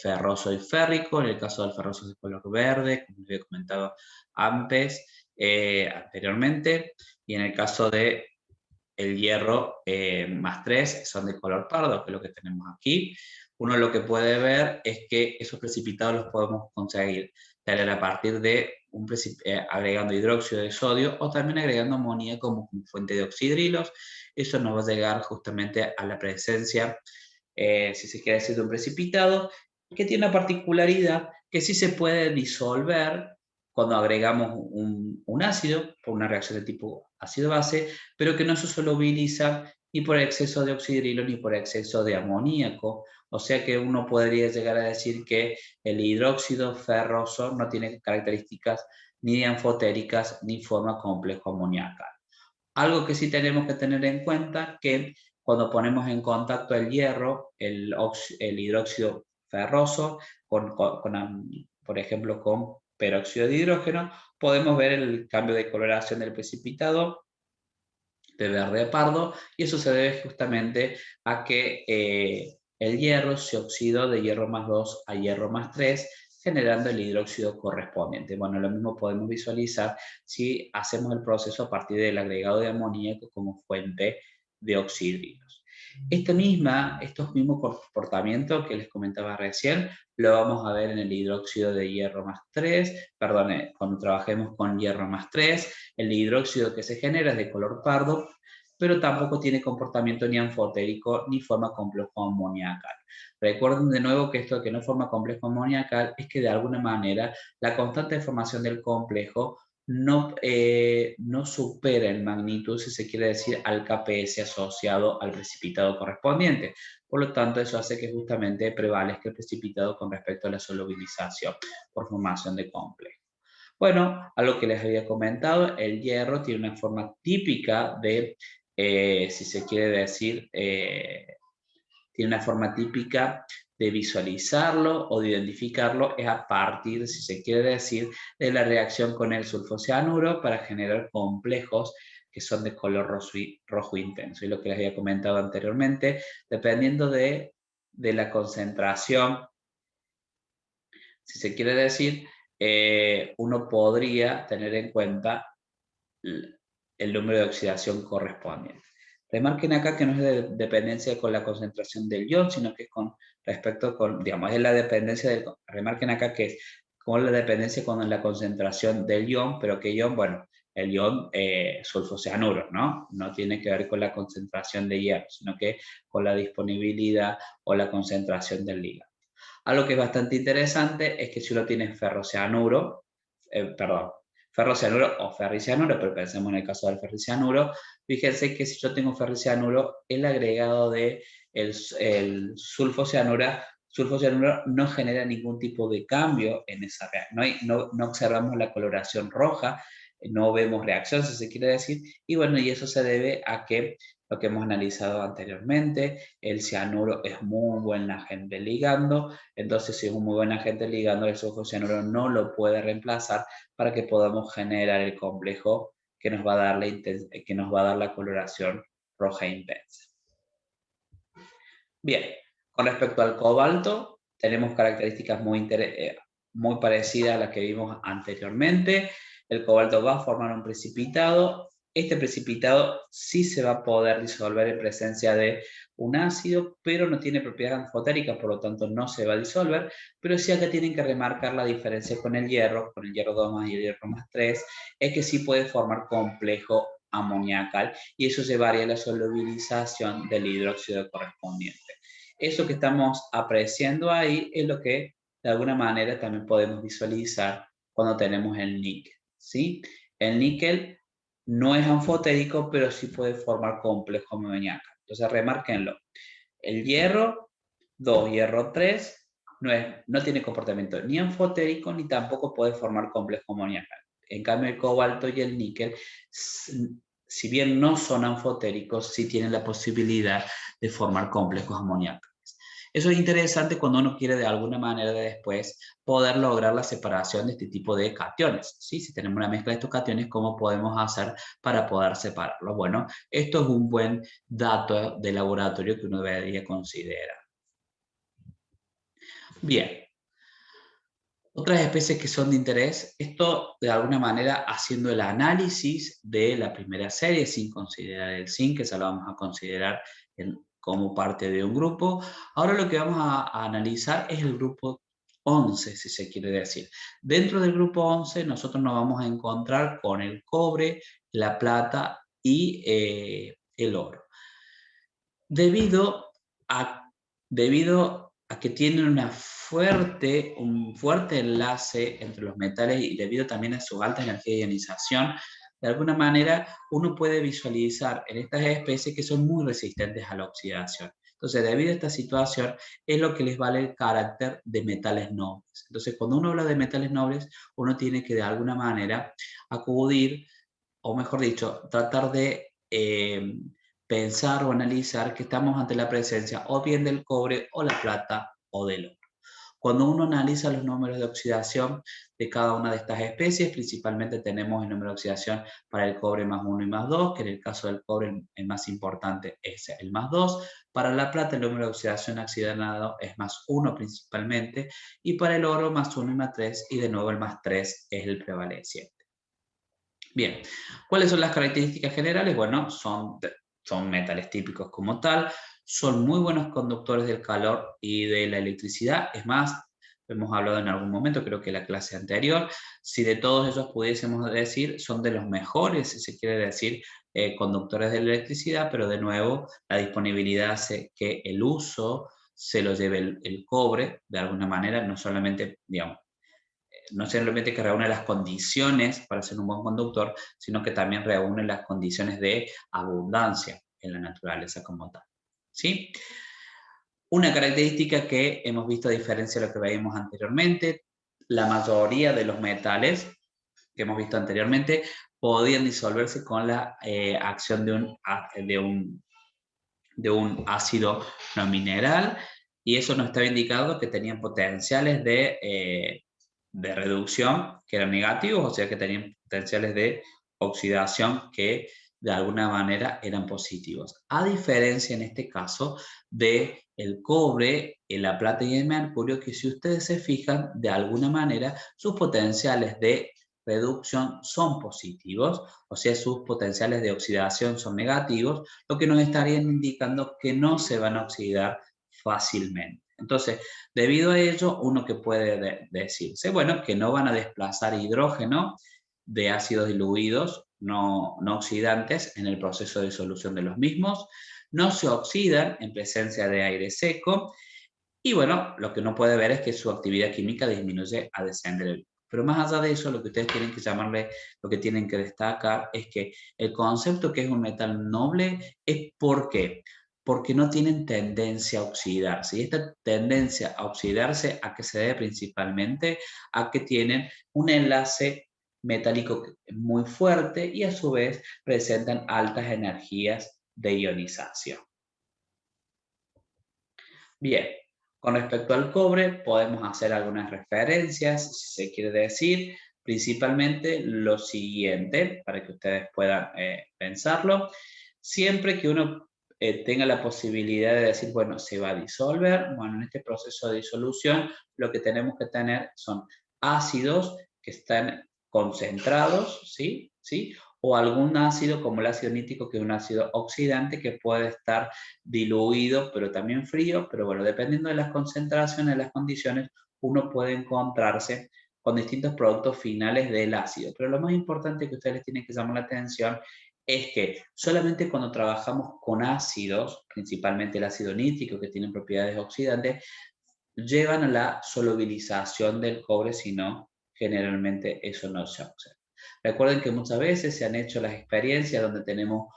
ferroso y férrico. En el caso del ferroso es de color verde, como les había comentado anteriormente. Y en el caso de el hierro más 3 son de color pardo, que es lo que tenemos aquí. Uno lo que puede ver es que esos precipitados los podemos conseguir tener a partir de agregando hidróxido de sodio o también agregando amoníaco como fuente de oxidrilos. Eso nos va a llegar justamente a la presencia, si se quiere decir, de un precipitado que tiene una particularidad que sí se puede disolver cuando agregamos un ácido, por una reacción de tipo ácido-base, pero que no se solubiliza ni por exceso de oxidrilo ni por exceso de amoníaco. O sea que uno podría llegar a decir que el hidróxido ferroso no tiene características ni anfotéricas ni forma complejo amoníaca. Algo que sí tenemos que tener en cuenta que cuando ponemos en contacto el hierro, el hidróxido ferroso, por ejemplo, con peróxido de hidrógeno, podemos ver el cambio de coloración del precipitado de verde a pardo, y eso se debe justamente a que el hierro se oxidó de hierro más 2 a hierro más 3, generando el hidróxido correspondiente. Bueno, lo mismo podemos visualizar si hacemos el proceso a partir del agregado de amoníaco como fuente de oxidrilos. Estos mismos comportamientos que les comentaba recién, lo vamos a ver en el hidróxido de hierro más 3, perdón, cuando trabajemos con hierro más 3, el hidróxido que se genera es de color pardo, pero tampoco tiene comportamiento ni anfotérico ni forma complejo amoníacal. Recuerden de nuevo que esto de que no forma complejo amoníacal es que de alguna manera la constante de formación del complejo no supera en magnitud, si se quiere decir, al KPS asociado al precipitado correspondiente. Por lo tanto, eso hace que justamente prevalezca el precipitado con respecto a la solubilización por formación de complejo. Bueno, a lo que les había comentado, el hierro tiene una forma típica de, si se quiere decir, tiene una forma típica de visualizarlo o de identificarlo, es a partir, si se quiere decir, de la reacción con el sulfocianuro para generar complejos que son de color rojo intenso. Y lo que les había comentado anteriormente, dependiendo de la concentración, si se quiere decir, uno podría tener en cuenta el número de oxidación correspondiente. Remarquen acá que no es de dependencia con la concentración del ion, sino que es con respecto con, digamos, es la dependencia del, remarquen acá que es con la dependencia con la concentración del ion, pero que ion, bueno, el ion sulfocianuro, ¿no? No tiene que ver con la concentración de hierro, sino que con la disponibilidad o la concentración del ligando. Algo que es bastante interesante es que si uno tiene ferrocianuro o ferricianuro, pero pensemos en el caso del ferricianuro, fíjense que si yo tengo ferricianuro, el agregado de el sulfocianuro no genera ningún tipo de cambio en esa reacción. No observamos la coloración roja, no vemos reacción, si se quiere decir, y bueno, y eso se debe a que lo que hemos analizado anteriormente, el cianuro es muy buen agente ligando, entonces si es un muy buen agente ligando, el sulfocianuro no lo puede reemplazar para que podamos generar el complejo que nos va a dar la coloración roja intensa. Bien, con respecto al cobalto, tenemos características muy parecidas a las que vimos anteriormente. El cobalto va a formar un precipitado. Este precipitado sí se va a poder disolver en presencia de un ácido, pero no tiene propiedades anfotéricas, por lo tanto no se va a disolver. Pero sí acá tienen que remarcar la diferencia con el hierro 2 más y el hierro más 3, es que sí puede formar complejo amoniacal y eso llevaría a la solubilización del hidróxido correspondiente. Eso que estamos apreciando ahí es lo que de alguna manera también podemos visualizar cuando tenemos el níquel, ¿sí? El níquel no es anfotérico, pero sí puede formar complejo amoníaco. Entonces, remárquenlo. El hierro 2, hierro 3, no tiene comportamiento ni anfotérico ni tampoco puede formar complejo amoníaco. En cambio, el cobalto y el níquel, si bien no son anfotéricos, sí tienen la posibilidad de formar complejos amoníacos. Eso es interesante cuando uno quiere de alguna manera después poder lograr la separación de este tipo de cationes, ¿sí? Si tenemos una mezcla de estos cationes, ¿cómo podemos hacer para poder separarlos? Bueno, esto es un buen dato de laboratorio que uno debería considerar. Bien. Otras especies que son de interés, esto de alguna manera haciendo el análisis de la primera serie sin considerar el zinc, que ya lo vamos a considerar como parte de un grupo. Ahora lo que vamos a analizar es el grupo 11, si se quiere decir. Dentro del grupo 11 nosotros nos vamos a encontrar con el cobre, la plata y el oro. Debido a, debido a que tienen un fuerte enlace entre los metales y debido también a su alta energía de ionización, de alguna manera uno puede visualizar en estas especies que son muy resistentes a la oxidación. Entonces, debido a esta situación, es lo que les vale el carácter de metales nobles. Entonces, cuando uno habla de metales nobles, uno tiene que de alguna manera acudir, o mejor dicho, tratar de pensar o analizar que estamos ante la presencia o bien del cobre o la plata o del oro. Cuando uno analiza los números de oxidación de cada una de estas especies, principalmente tenemos el número de oxidación para el cobre +1 y +2, que en el caso del cobre el más importante es el +2. Para la plata el número de oxidación oxidado es +1 principalmente, y para el oro +1 y +3, y de nuevo el +3 es el prevaleciente. Bien, ¿cuáles son las características generales? Bueno, son metales típicos como tal, son muy buenos conductores del calor y de la electricidad. Es más, hemos hablado en algún momento, creo que en la clase anterior, si de todos ellos pudiésemos decir, son de los mejores, si se quiere decir, conductores de la electricidad, pero de nuevo, la disponibilidad hace que el uso se lo lleve el cobre, de alguna manera, no solamente, digamos, no simplemente que reúne las condiciones para ser un buen conductor, sino que también reúne las condiciones de abundancia en la naturaleza como tal. ¿Sí? Una característica que hemos visto a diferencia de lo que veíamos anteriormente, la mayoría de los metales que hemos visto anteriormente podían disolverse con la acción de un ácido no mineral, y eso nos estaba indicando que tenían potenciales de reducción que eran negativos, o sea que tenían potenciales de oxidación que de alguna manera eran positivos. A diferencia en este caso de el cobre, la plata y el mercurio, que si ustedes se fijan, de alguna manera sus potenciales de reducción son positivos, o sea, sus potenciales de oxidación son negativos, lo que nos estarían indicando que no se van a oxidar fácilmente. Entonces, debido a ello, uno que puede decirse, bueno, que no van a desplazar hidrógeno de ácidos diluidos no oxidantes en el proceso de disolución de los mismos, no se oxidan en presencia de aire seco, y bueno, lo que uno puede ver es que su actividad química disminuye a descender. Pero más allá de eso, lo que ustedes tienen que llamarle, lo que tienen que destacar es que el concepto que es un metal noble es ¿por qué? Porque no tienen tendencia a oxidarse. Y esta tendencia a oxidarse, ¿a qué se debe principalmente? A que tienen un enlace metálico muy fuerte y a su vez presentan altas energías de ionización. Bien, con respecto al cobre, podemos hacer algunas referencias, si se quiere decir, principalmente lo siguiente, para que ustedes puedan pensarlo. Siempre que uno tenga la posibilidad de decir, bueno, se va a disolver, bueno, en este proceso de disolución, lo que tenemos que tener son ácidos que están concentrados, ¿sí? ¿Sí? O algún ácido como el ácido nítrico, que es un ácido oxidante que puede estar diluido, pero también frío, pero bueno, dependiendo de las concentraciones, de las condiciones, uno puede encontrarse con distintos productos finales del ácido. Pero lo más importante que ustedes les tienen que llamar la atención es que solamente cuando trabajamos con ácidos, principalmente el ácido nítrico, que tienen propiedades oxidantes, llevan a la solubilización del cobre, si no, generalmente eso no se observa. Recuerden que muchas veces se han hecho las experiencias donde tenemos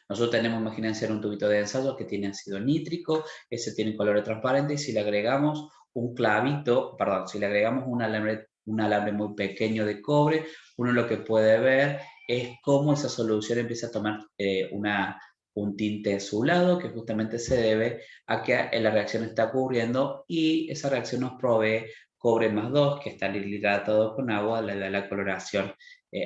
nosotros tenemos, imagínense, un tubito de ensayo que tiene ácido nítrico, ese tiene color transparente, y si le agregamos un clavito, perdón, si le agregamos un alambre muy pequeño de cobre, uno lo que puede ver es cómo esa solución empieza a tomar un tinte azulado, que justamente se debe a que la reacción está ocurriendo y esa reacción nos provee cobre +2, que está hidratado con agua, le da la coloración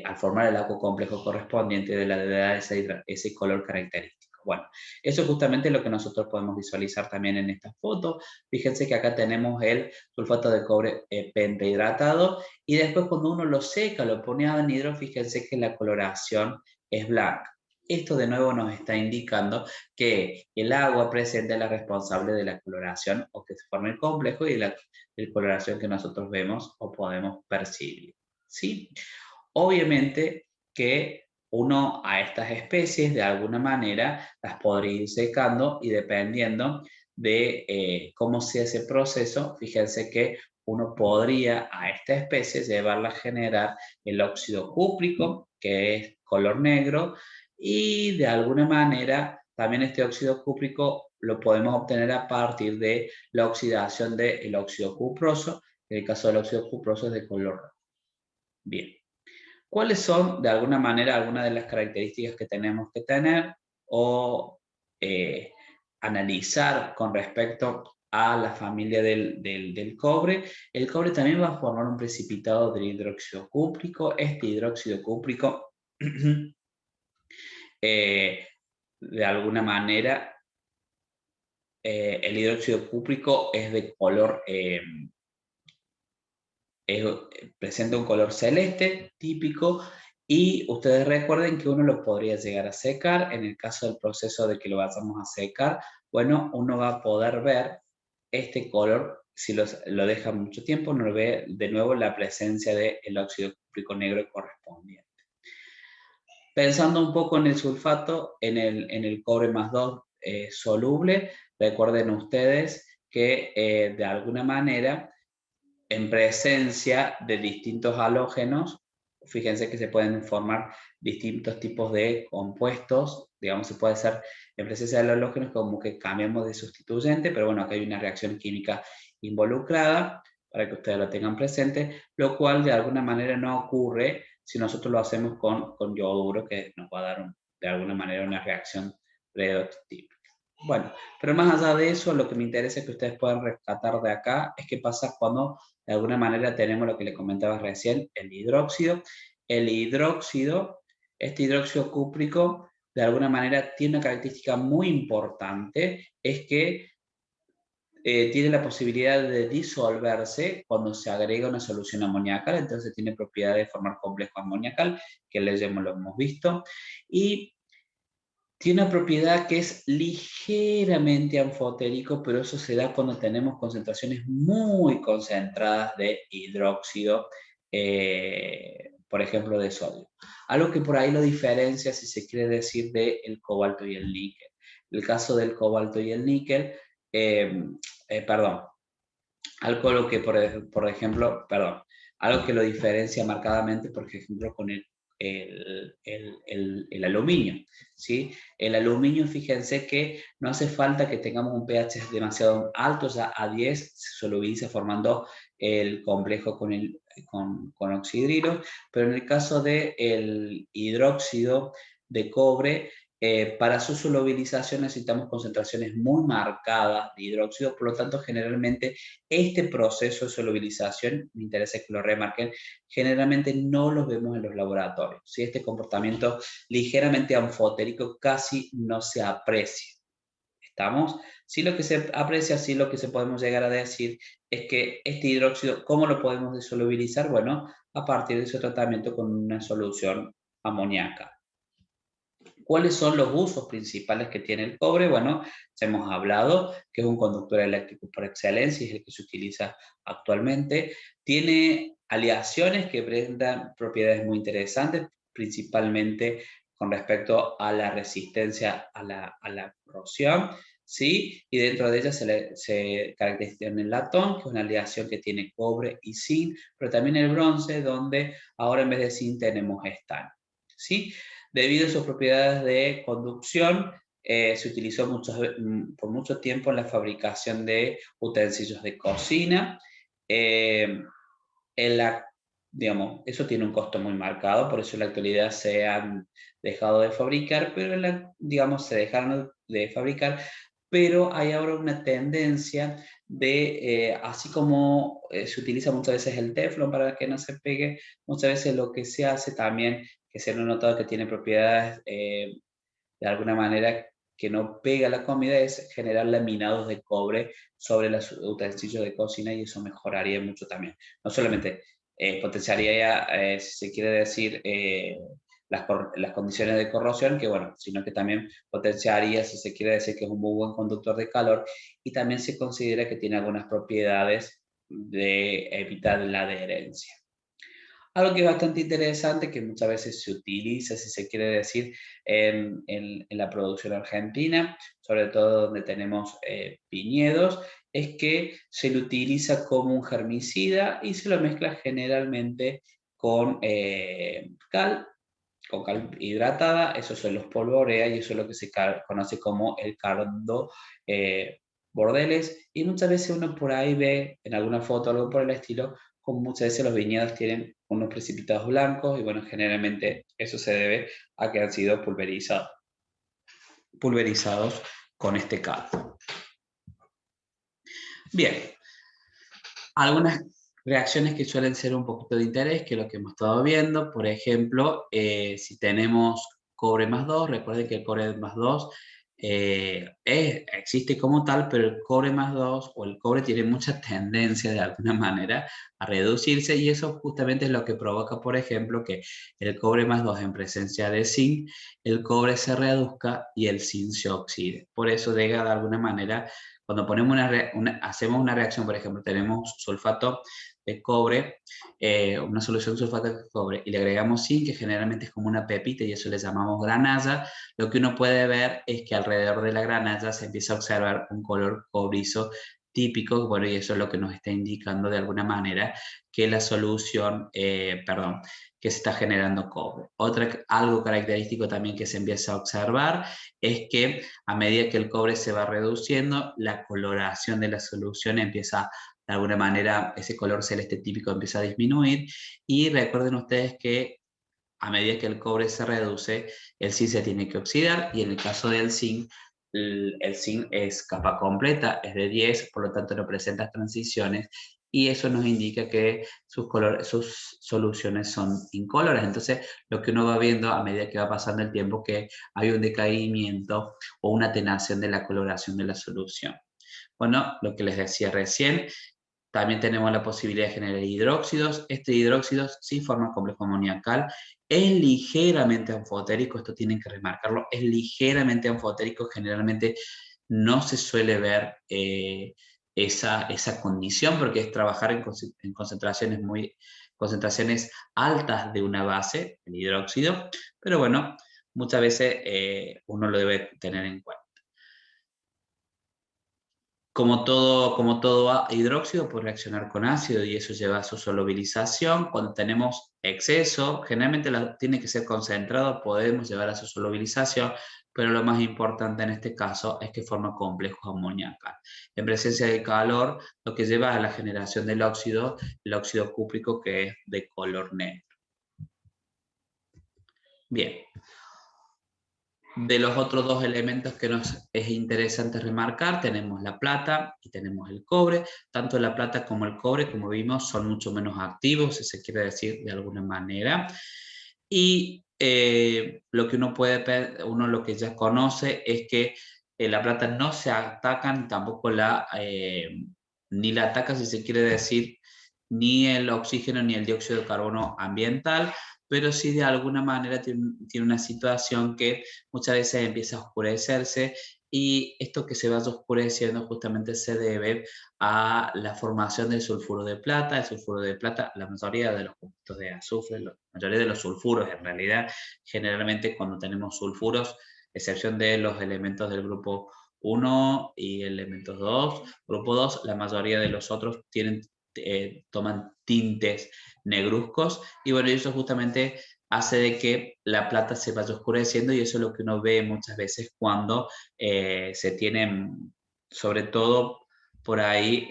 al formar el agua complejo correspondiente de la de ese color característico. Bueno, eso es justamente lo que nosotros podemos visualizar también en esta foto. Fíjense que acá tenemos el sulfato de cobre pentahidratado y después cuando uno lo seca, lo pone a anhidro, fíjense que la coloración es blanca. Esto de nuevo nos está indicando que el agua presente es la responsable de la coloración o que se forme el complejo y de la coloración que nosotros vemos o podemos percibir. ¿Sí? Obviamente que uno a estas especies de alguna manera las podría ir secando y dependiendo de cómo sea ese proceso, fíjense que uno podría a esta especie llevarla a generar el óxido cúprico, que es color negro, y de alguna manera también este óxido cúprico lo podemos obtener a partir de la oxidación del óxido cuproso. En el caso del óxido cuproso es de color rojo. Bien. ¿Cuáles son, de alguna manera, algunas de las características que tenemos que tener o analizar con respecto a la familia del cobre? El cobre también va a formar un precipitado de hidróxido cúprico. Este hidróxido cúprico, de alguna manera, el hidróxido cúprico es de color presenta un color celeste típico y ustedes recuerden que uno lo podría llegar a secar. En el caso del proceso de que lo vayamos a secar, bueno, uno va a poder ver este color. Si lo deja mucho tiempo, uno ve de nuevo la presencia del óxido cúprico negro correspondiente. Pensando un poco en el sulfato, en el cobre más 2 soluble, recuerden ustedes que de alguna manera en presencia de distintos halógenos, fíjense que se pueden formar distintos tipos de compuestos, digamos, se puede hacer en presencia de halógenos como que cambiamos de sustituyente, pero bueno, acá hay una reacción química involucrada, para que ustedes lo tengan presente, lo cual de alguna manera no ocurre si nosotros lo hacemos con yoduro, que nos va a dar de alguna manera una reacción redotípica. Bueno, pero más allá de eso, lo que me interesa que ustedes puedan rescatar de acá es qué pasa cuando de alguna manera tenemos lo que les comentaba recién, el hidróxido. El hidróxido, este hidróxido cúprico, de alguna manera tiene una característica muy importante, es que tiene la posibilidad de disolverse cuando se agrega una solución amoníaca, entonces tiene propiedad de formar complejo amoniacal, que lo hemos visto, y tiene una propiedad que es ligeramente anfotérico, pero eso se da cuando tenemos concentraciones muy concentradas de hidróxido, por ejemplo, de sodio. Algo que por ahí lo diferencia, si se quiere decir, del cobalto y el níquel. El caso del cobalto y el níquel, perdón, algo que, por ejemplo, perdón, algo que lo diferencia marcadamente, por ejemplo, con el aluminio, ¿sí? El aluminio, fíjense que no hace falta que tengamos un pH demasiado alto, ya a 10 se solubiliza formando el complejo con oxidrilo, pero en el caso del hidróxido de cobre, para su solubilización necesitamos concentraciones muy marcadas de hidróxido, por lo tanto generalmente este proceso de solubilización, me interesa que lo remarquen, generalmente no los vemos en los laboratorios. ¿Sí? Este comportamiento ligeramente anfotérico casi no se aprecia. ¿Estamos? Sí, lo que se aprecia, sí lo que se podemos llegar a decir es que este hidróxido, ¿cómo lo podemos desolubilizar? Bueno, a partir de su tratamiento con una solución amoníaca. ¿Cuáles son los usos principales que tiene el cobre? Bueno, ya hemos hablado que es un conductor eléctrico por excelencia y es el que se utiliza actualmente. Tiene aleaciones que presentan propiedades muy interesantes, principalmente con respecto a la resistencia a la corrosión, ¿sí? Y dentro de ella se caracteriza el latón, que es una aleación que tiene cobre y zinc, pero también el bronce, donde ahora en vez de zinc tenemos estaño, ¿sí? Debido a sus propiedades de conducción, se utilizó por mucho tiempo en la fabricación de utensilios de cocina. Digamos, eso tiene un costo muy marcado, por eso en la actualidad se han dejado de fabricar, pero digamos, se dejaron de fabricar, pero hay ahora una tendencia de, así como se utiliza muchas veces el teflón para que no se pegue, muchas veces lo que se hace también, que se ha notado que tiene propiedades de alguna manera que no pega la comida es generar laminados de cobre sobre los utensilios de cocina, y eso mejoraría mucho también. No solamente potenciaría, si se quiere decir, las condiciones de corrosión, que bueno, sino que también potenciaría, si se quiere decir, que es un muy buen conductor de calor, y también se considera que tiene algunas propiedades de evitar la adherencia. Algo que es bastante interesante, que muchas veces se utiliza, si se quiere decir, en la producción argentina, sobre todo donde tenemos viñedos, es que se lo utiliza como un germicida y se lo mezcla generalmente con cal hidratada, eso se los polvorea y eso es lo que se conoce como el cardo bordeles, y muchas veces uno por ahí ve en alguna foto algo por el estilo, como muchas veces los viñedos tienen unos precipitados blancos, y bueno, generalmente eso se debe a que han sido pulverizados con este caldo. Bien, algunas reacciones que suelen ser un poquito de interés, que es lo que hemos estado viendo, por ejemplo, si tenemos cobre más 2, recuerden que el cobre más 2 existe como tal, pero el cobre más 2 o el cobre tiene mucha tendencia de alguna manera a reducirse, y eso justamente es lo que provoca, por ejemplo, que el cobre más 2 en presencia de zinc, el cobre se reduzca y el zinc se oxide. Por eso llega de alguna manera, cuando ponemos hacemos una reacción, por ejemplo, tenemos sulfato de cobre, una solución de sulfato de cobre, y le agregamos zinc, que generalmente es como una pepita, y eso le llamamos granalla. Lo que uno puede ver es que alrededor de la granalla se empieza a observar un color cobrizo típico, bueno, y eso es lo que nos está indicando de alguna manera que la solución, que se está generando cobre. Algo característico también que se empieza a observar es que a medida que el cobre se va reduciendo, la coloración de la solución empieza, de alguna manera, ese color celeste típico empieza a disminuir, y recuerden ustedes que a medida que el cobre se reduce, el zinc se tiene que oxidar, y en el caso del zinc, el zinc es capa completa, es de 10, por lo tanto no presenta transiciones, y eso nos indica que sus soluciones son incoloras. Entonces, lo que uno va viendo a medida que va pasando el tiempo, que hay un decaimiento o una atenuación de la coloración de la solución. Bueno, lo que les decía recién, también tenemos la posibilidad de generar hidróxidos. Este hidróxido sí forma complejo amoniacal, es ligeramente anfotérico, esto tienen que remarcarlo, es ligeramente anfotérico, generalmente no se suele ver esa condición, porque es trabajar en concentraciones altas de una base, el hidróxido, pero bueno, muchas veces uno lo debe tener en cuenta. Como todo hidróxido puede reaccionar con ácido, y eso lleva a su solubilización. Cuando tenemos exceso, generalmente tiene que ser concentrado, podemos llevar a su solubilización, pero lo más importante en este caso es que forma complejos amoníacos. En presencia de calor, lo que lleva a la generación del óxido, el óxido cúprico, que es de color negro. Bien. De los otros dos elementos que nos es interesante remarcar, tenemos la plata y tenemos el cobre. Tanto la plata como el cobre, como vimos, son mucho menos activos, si se quiere decir de alguna manera. Y lo que uno lo que ya conoce es que la plata no se ataca, ni tampoco ni la ataca, si se quiere decir, ni el oxígeno ni el dióxido de carbono ambiental, pero sí de alguna manera tiene una situación que muchas veces empieza a oscurecerse, y esto que se vaya oscureciendo justamente se debe a la formación del sulfuro de plata. El sulfuro de plata, la mayoría de los compuestos de azufre, la mayoría de los sulfuros en realidad, generalmente cuando tenemos sulfuros, excepción de los elementos del grupo 1 y elementos 2, grupo 2, la mayoría de los otros toman tintes negruzcos, y bueno, eso justamente hace de que la plata se vaya oscureciendo, y eso es lo que uno ve muchas veces cuando se tienen, sobre todo por ahí,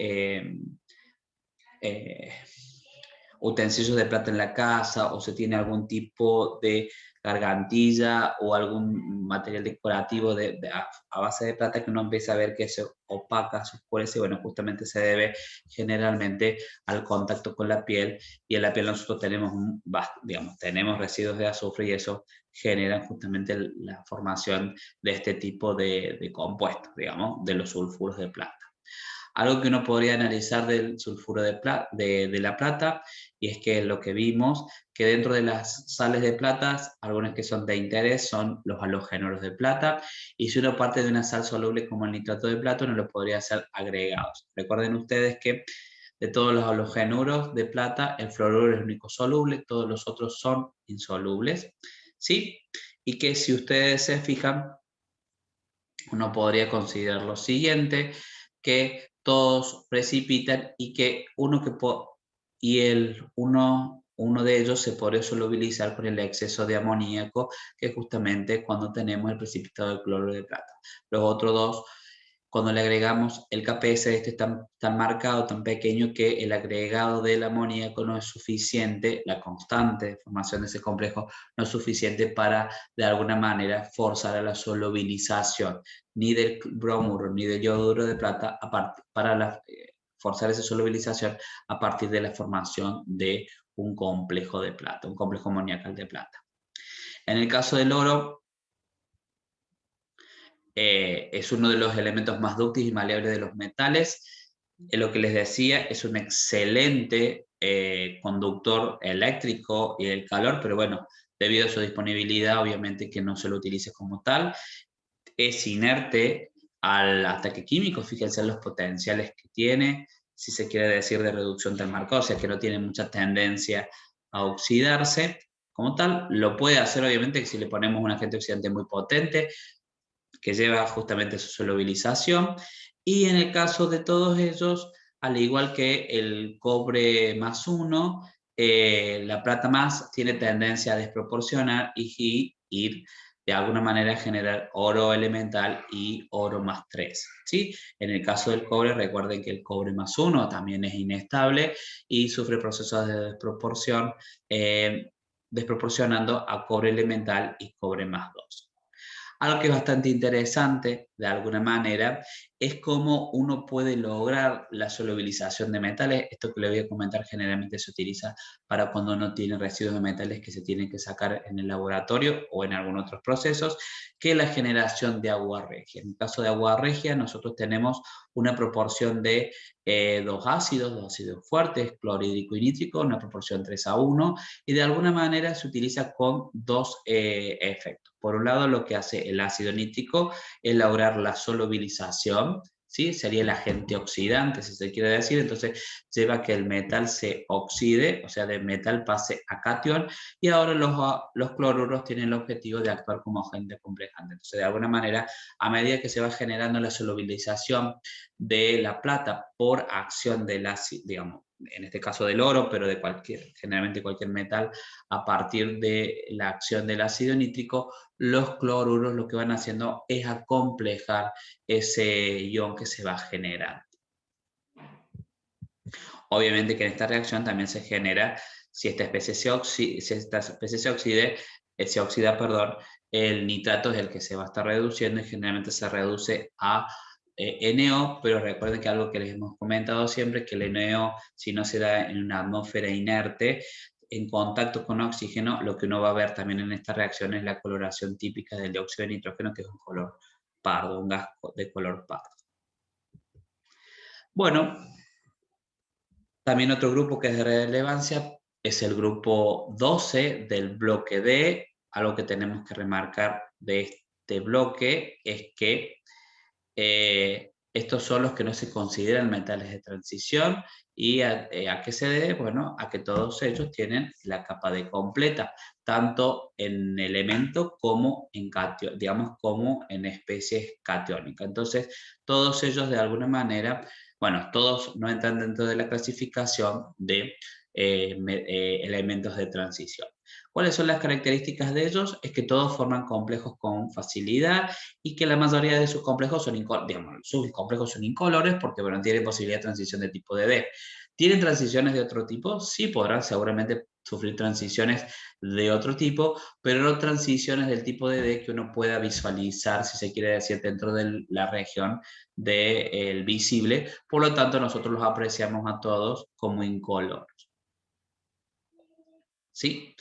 utensilios de plata en la casa, o se tiene algún tipo de gargantilla o algún material decorativo a base de plata, que uno empieza a ver que se opaca, se oscurece, bueno, justamente se debe generalmente al contacto con la piel, y en la piel nosotros tenemos, digamos, tenemos residuos de azufre, y eso genera justamente la formación de este tipo de compuestos, digamos, de los sulfuros de plata. Algo que uno podría analizar del sulfuro de la plata, y es que lo que vimos, que dentro de las sales de plata, algunas que son de interés son los halogénuros de plata, y si uno parte de una sal soluble como el nitrato de plata, uno lo podría hacer agregados. Recuerden ustedes que de todos los halogenuros de plata, el fluoruro es el único soluble, todos los otros son insolubles, ¿sí? Y que si ustedes se fijan, uno podría considerar lo siguiente, que todos precipitan, y que uno de ellos se puede solubilizar con el exceso de amoníaco, que es justamente cuando tenemos el precipitado de cloruro de plata. Los otros dos, cuando le agregamos el KPS, este es tan marcado, tan pequeño, que el agregado del amoníaco no es suficiente, la constante de formación de ese complejo no es suficiente para, de alguna manera, forzar a la solubilización ni del bromuro ni del yoduro de plata para forzar esa solubilización a partir de la formación de un complejo de plata, un complejo amoníacal de plata. En el caso del oro, es uno de los elementos más dúctiles y maleables de los metales. Lo que les decía, es un excelente conductor eléctrico y del calor, pero bueno, debido a su disponibilidad, obviamente que no se lo utilice como tal. Es inerte al ataque químico, fíjense en los potenciales que tiene, si se quiere decir de reducción tan marcada, o sea que no tiene mucha tendencia a oxidarse. Como tal, lo puede hacer obviamente si le ponemos un agente oxidante muy potente, que lleva justamente a su solubilización, y en el caso de todos ellos, al igual que el cobre +1, la plata más tiene tendencia a desproporcionar y ir de alguna manera a generar oro elemental y oro +3, ¿sí? En el caso del cobre, recuerden que el cobre +1 también es inestable y sufre procesos de desproporción, desproporcionando a cobre elemental y cobre +2. Algo que es bastante interesante, de alguna manera, es cómo uno puede lograr la solubilización de metales. Esto que le voy a comentar generalmente se utiliza para cuando uno tiene residuos de metales que se tienen que sacar en el laboratorio o en algunos otros procesos, que es la generación de agua regia. En el caso de agua regia, nosotros tenemos una proporción de dos ácidos fuertes, clorhídrico y nítrico, una proporción 3:1, y de alguna manera se utiliza con dos efectos. Por un lado, lo que hace el ácido nítrico es lograr la solubilización, ¿sí? Sería el agente oxidante, si se quiere decir, entonces lleva a que el metal se oxide, o sea, de metal pase a catión, y ahora los cloruros tienen el objetivo de actuar como agente complejante. Entonces, de alguna manera, a medida que se va generando la solubilización de la plata por acción del ácido, digamos, en este caso del oro, pero de generalmente cualquier metal, a partir de la acción del ácido nítrico, los cloruros lo que van haciendo es acomplejar ese ion que se va a generar. Obviamente que en esta reacción también se genera, si esta especie se oxida, el nitrato es el que se va a estar reduciendo, y generalmente se reduce a NO, pero recuerden que algo que les hemos comentado siempre, que el NO, si no se da en una atmósfera inerte, en contacto con oxígeno, lo que uno va a ver también en esta reacción es la coloración típica del dióxido de nitrógeno, que es un color pardo, un gas de color pardo. Bueno, también otro grupo que es de relevancia es el grupo 12 del bloque D. Algo que tenemos que remarcar de este bloque es que estos son los que no se consideran metales de transición. ¿Y a qué se debe? Bueno, a que todos ellos tienen la capa D completa, tanto en elemento como en cation, digamos, como en especies catiónicas. Entonces, todos ellos de alguna manera, bueno, todos no entran dentro de la clasificación de elementos de transición. ¿Cuáles son las características de ellos? Es que todos forman complejos con facilidad, y que la mayoría de sus complejos son, digamos, sus complejos son incolores porque, bueno, tienen posibilidad de transición de tipo de D. ¿Tienen transiciones de otro tipo? Sí, podrán seguramente sufrir transiciones de otro tipo, pero no transiciones del tipo de D que uno pueda visualizar, si se quiere decir, dentro de la región del visible. Por lo tanto, nosotros los apreciamos a todos como incoloros. ¿Sí?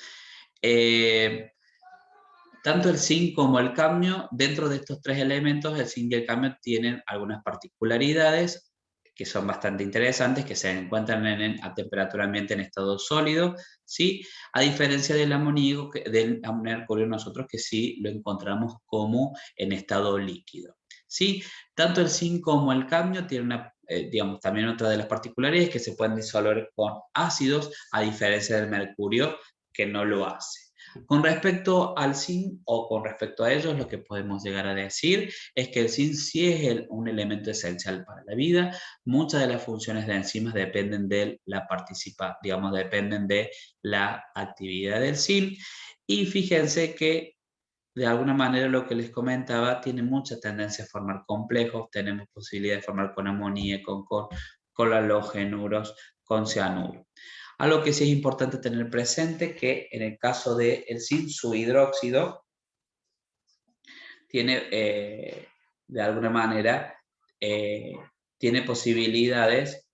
Tanto el zinc como el cadmio, dentro de estos tres elementos, el zinc y el cadmio tienen algunas particularidades que son bastante interesantes, que se encuentran a temperatura ambiente en estado sólido, ¿sí? A diferencia del amoníaco, del mercurio, nosotros que sí lo encontramos como en estado líquido, ¿sí? Tanto el zinc como el cadmio tienen digamos, también otra de las particularidades que se pueden disolver con ácidos, a diferencia del mercurio, que no lo hace. Con respecto al zinc o con respecto a ellos, lo que podemos llegar a decir es que el zinc sí es un elemento esencial para la vida. Muchas de las funciones de enzimas dependen de digamos, dependen de la actividad del zinc. Y fíjense que de alguna manera lo que les comentaba tiene mucha tendencia a formar complejos. Tenemos posibilidad de formar con amoníaco, con halógenuros, con cianuro. Algo que sí es importante tener presente que en el caso del zinc, su hidróxido tiene, de alguna manera, tiene posibilidades,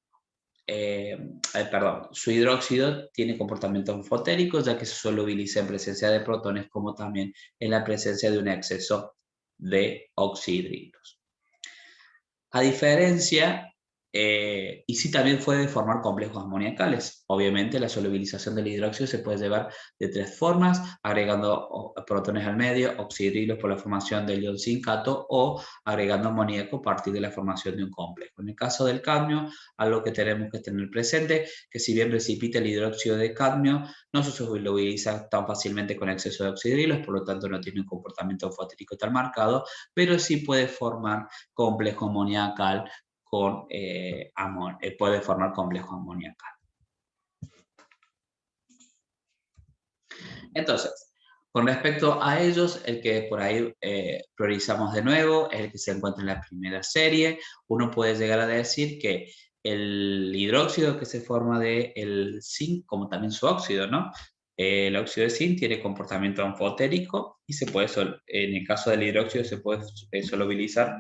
perdón, su hidróxido tiene comportamiento anfotérico, ya que se solubiliza en presencia de protones, como también en la presencia de un exceso de oxidrilos. A diferencia, y sí también puede formar complejos amoniacales. Obviamente la solubilización del hidróxido se puede llevar de tres formas: agregando protones al medio, oxidrilos por la formación del ion zincato, o agregando amoníaco a partir de la formación de un complejo. En el caso del cadmio, algo que tenemos que tener presente, que si bien precipita el hidróxido de cadmio, no se solubiliza tan fácilmente con exceso de oxidrilos, por lo tanto no tiene un comportamiento anfotérico tan marcado, pero sí puede formar complejo amoniacal puede formar complejo amoniacal. Entonces, con respecto a ellos, el que por ahí priorizamos de nuevo es el que se encuentra en la primera serie. Uno puede llegar a decir que el hidróxido que se forma del zinc, como también su óxido, ¿no? El óxido de zinc tiene comportamiento anfotérico y en el caso del hidróxido se puede solubilizar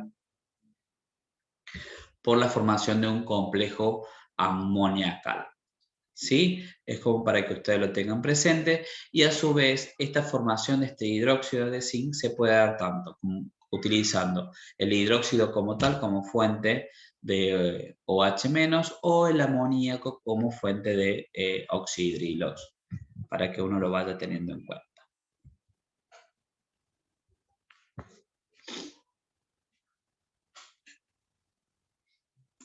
por la formación de un complejo amoniacal. ¿Sí? Es como para que ustedes lo tengan presente, y a su vez esta formación de este hidróxido de zinc se puede dar tanto como utilizando el hidróxido como tal, como fuente de OH- o el amoníaco como fuente de oxidrilos, para que uno lo vaya teniendo en cuenta.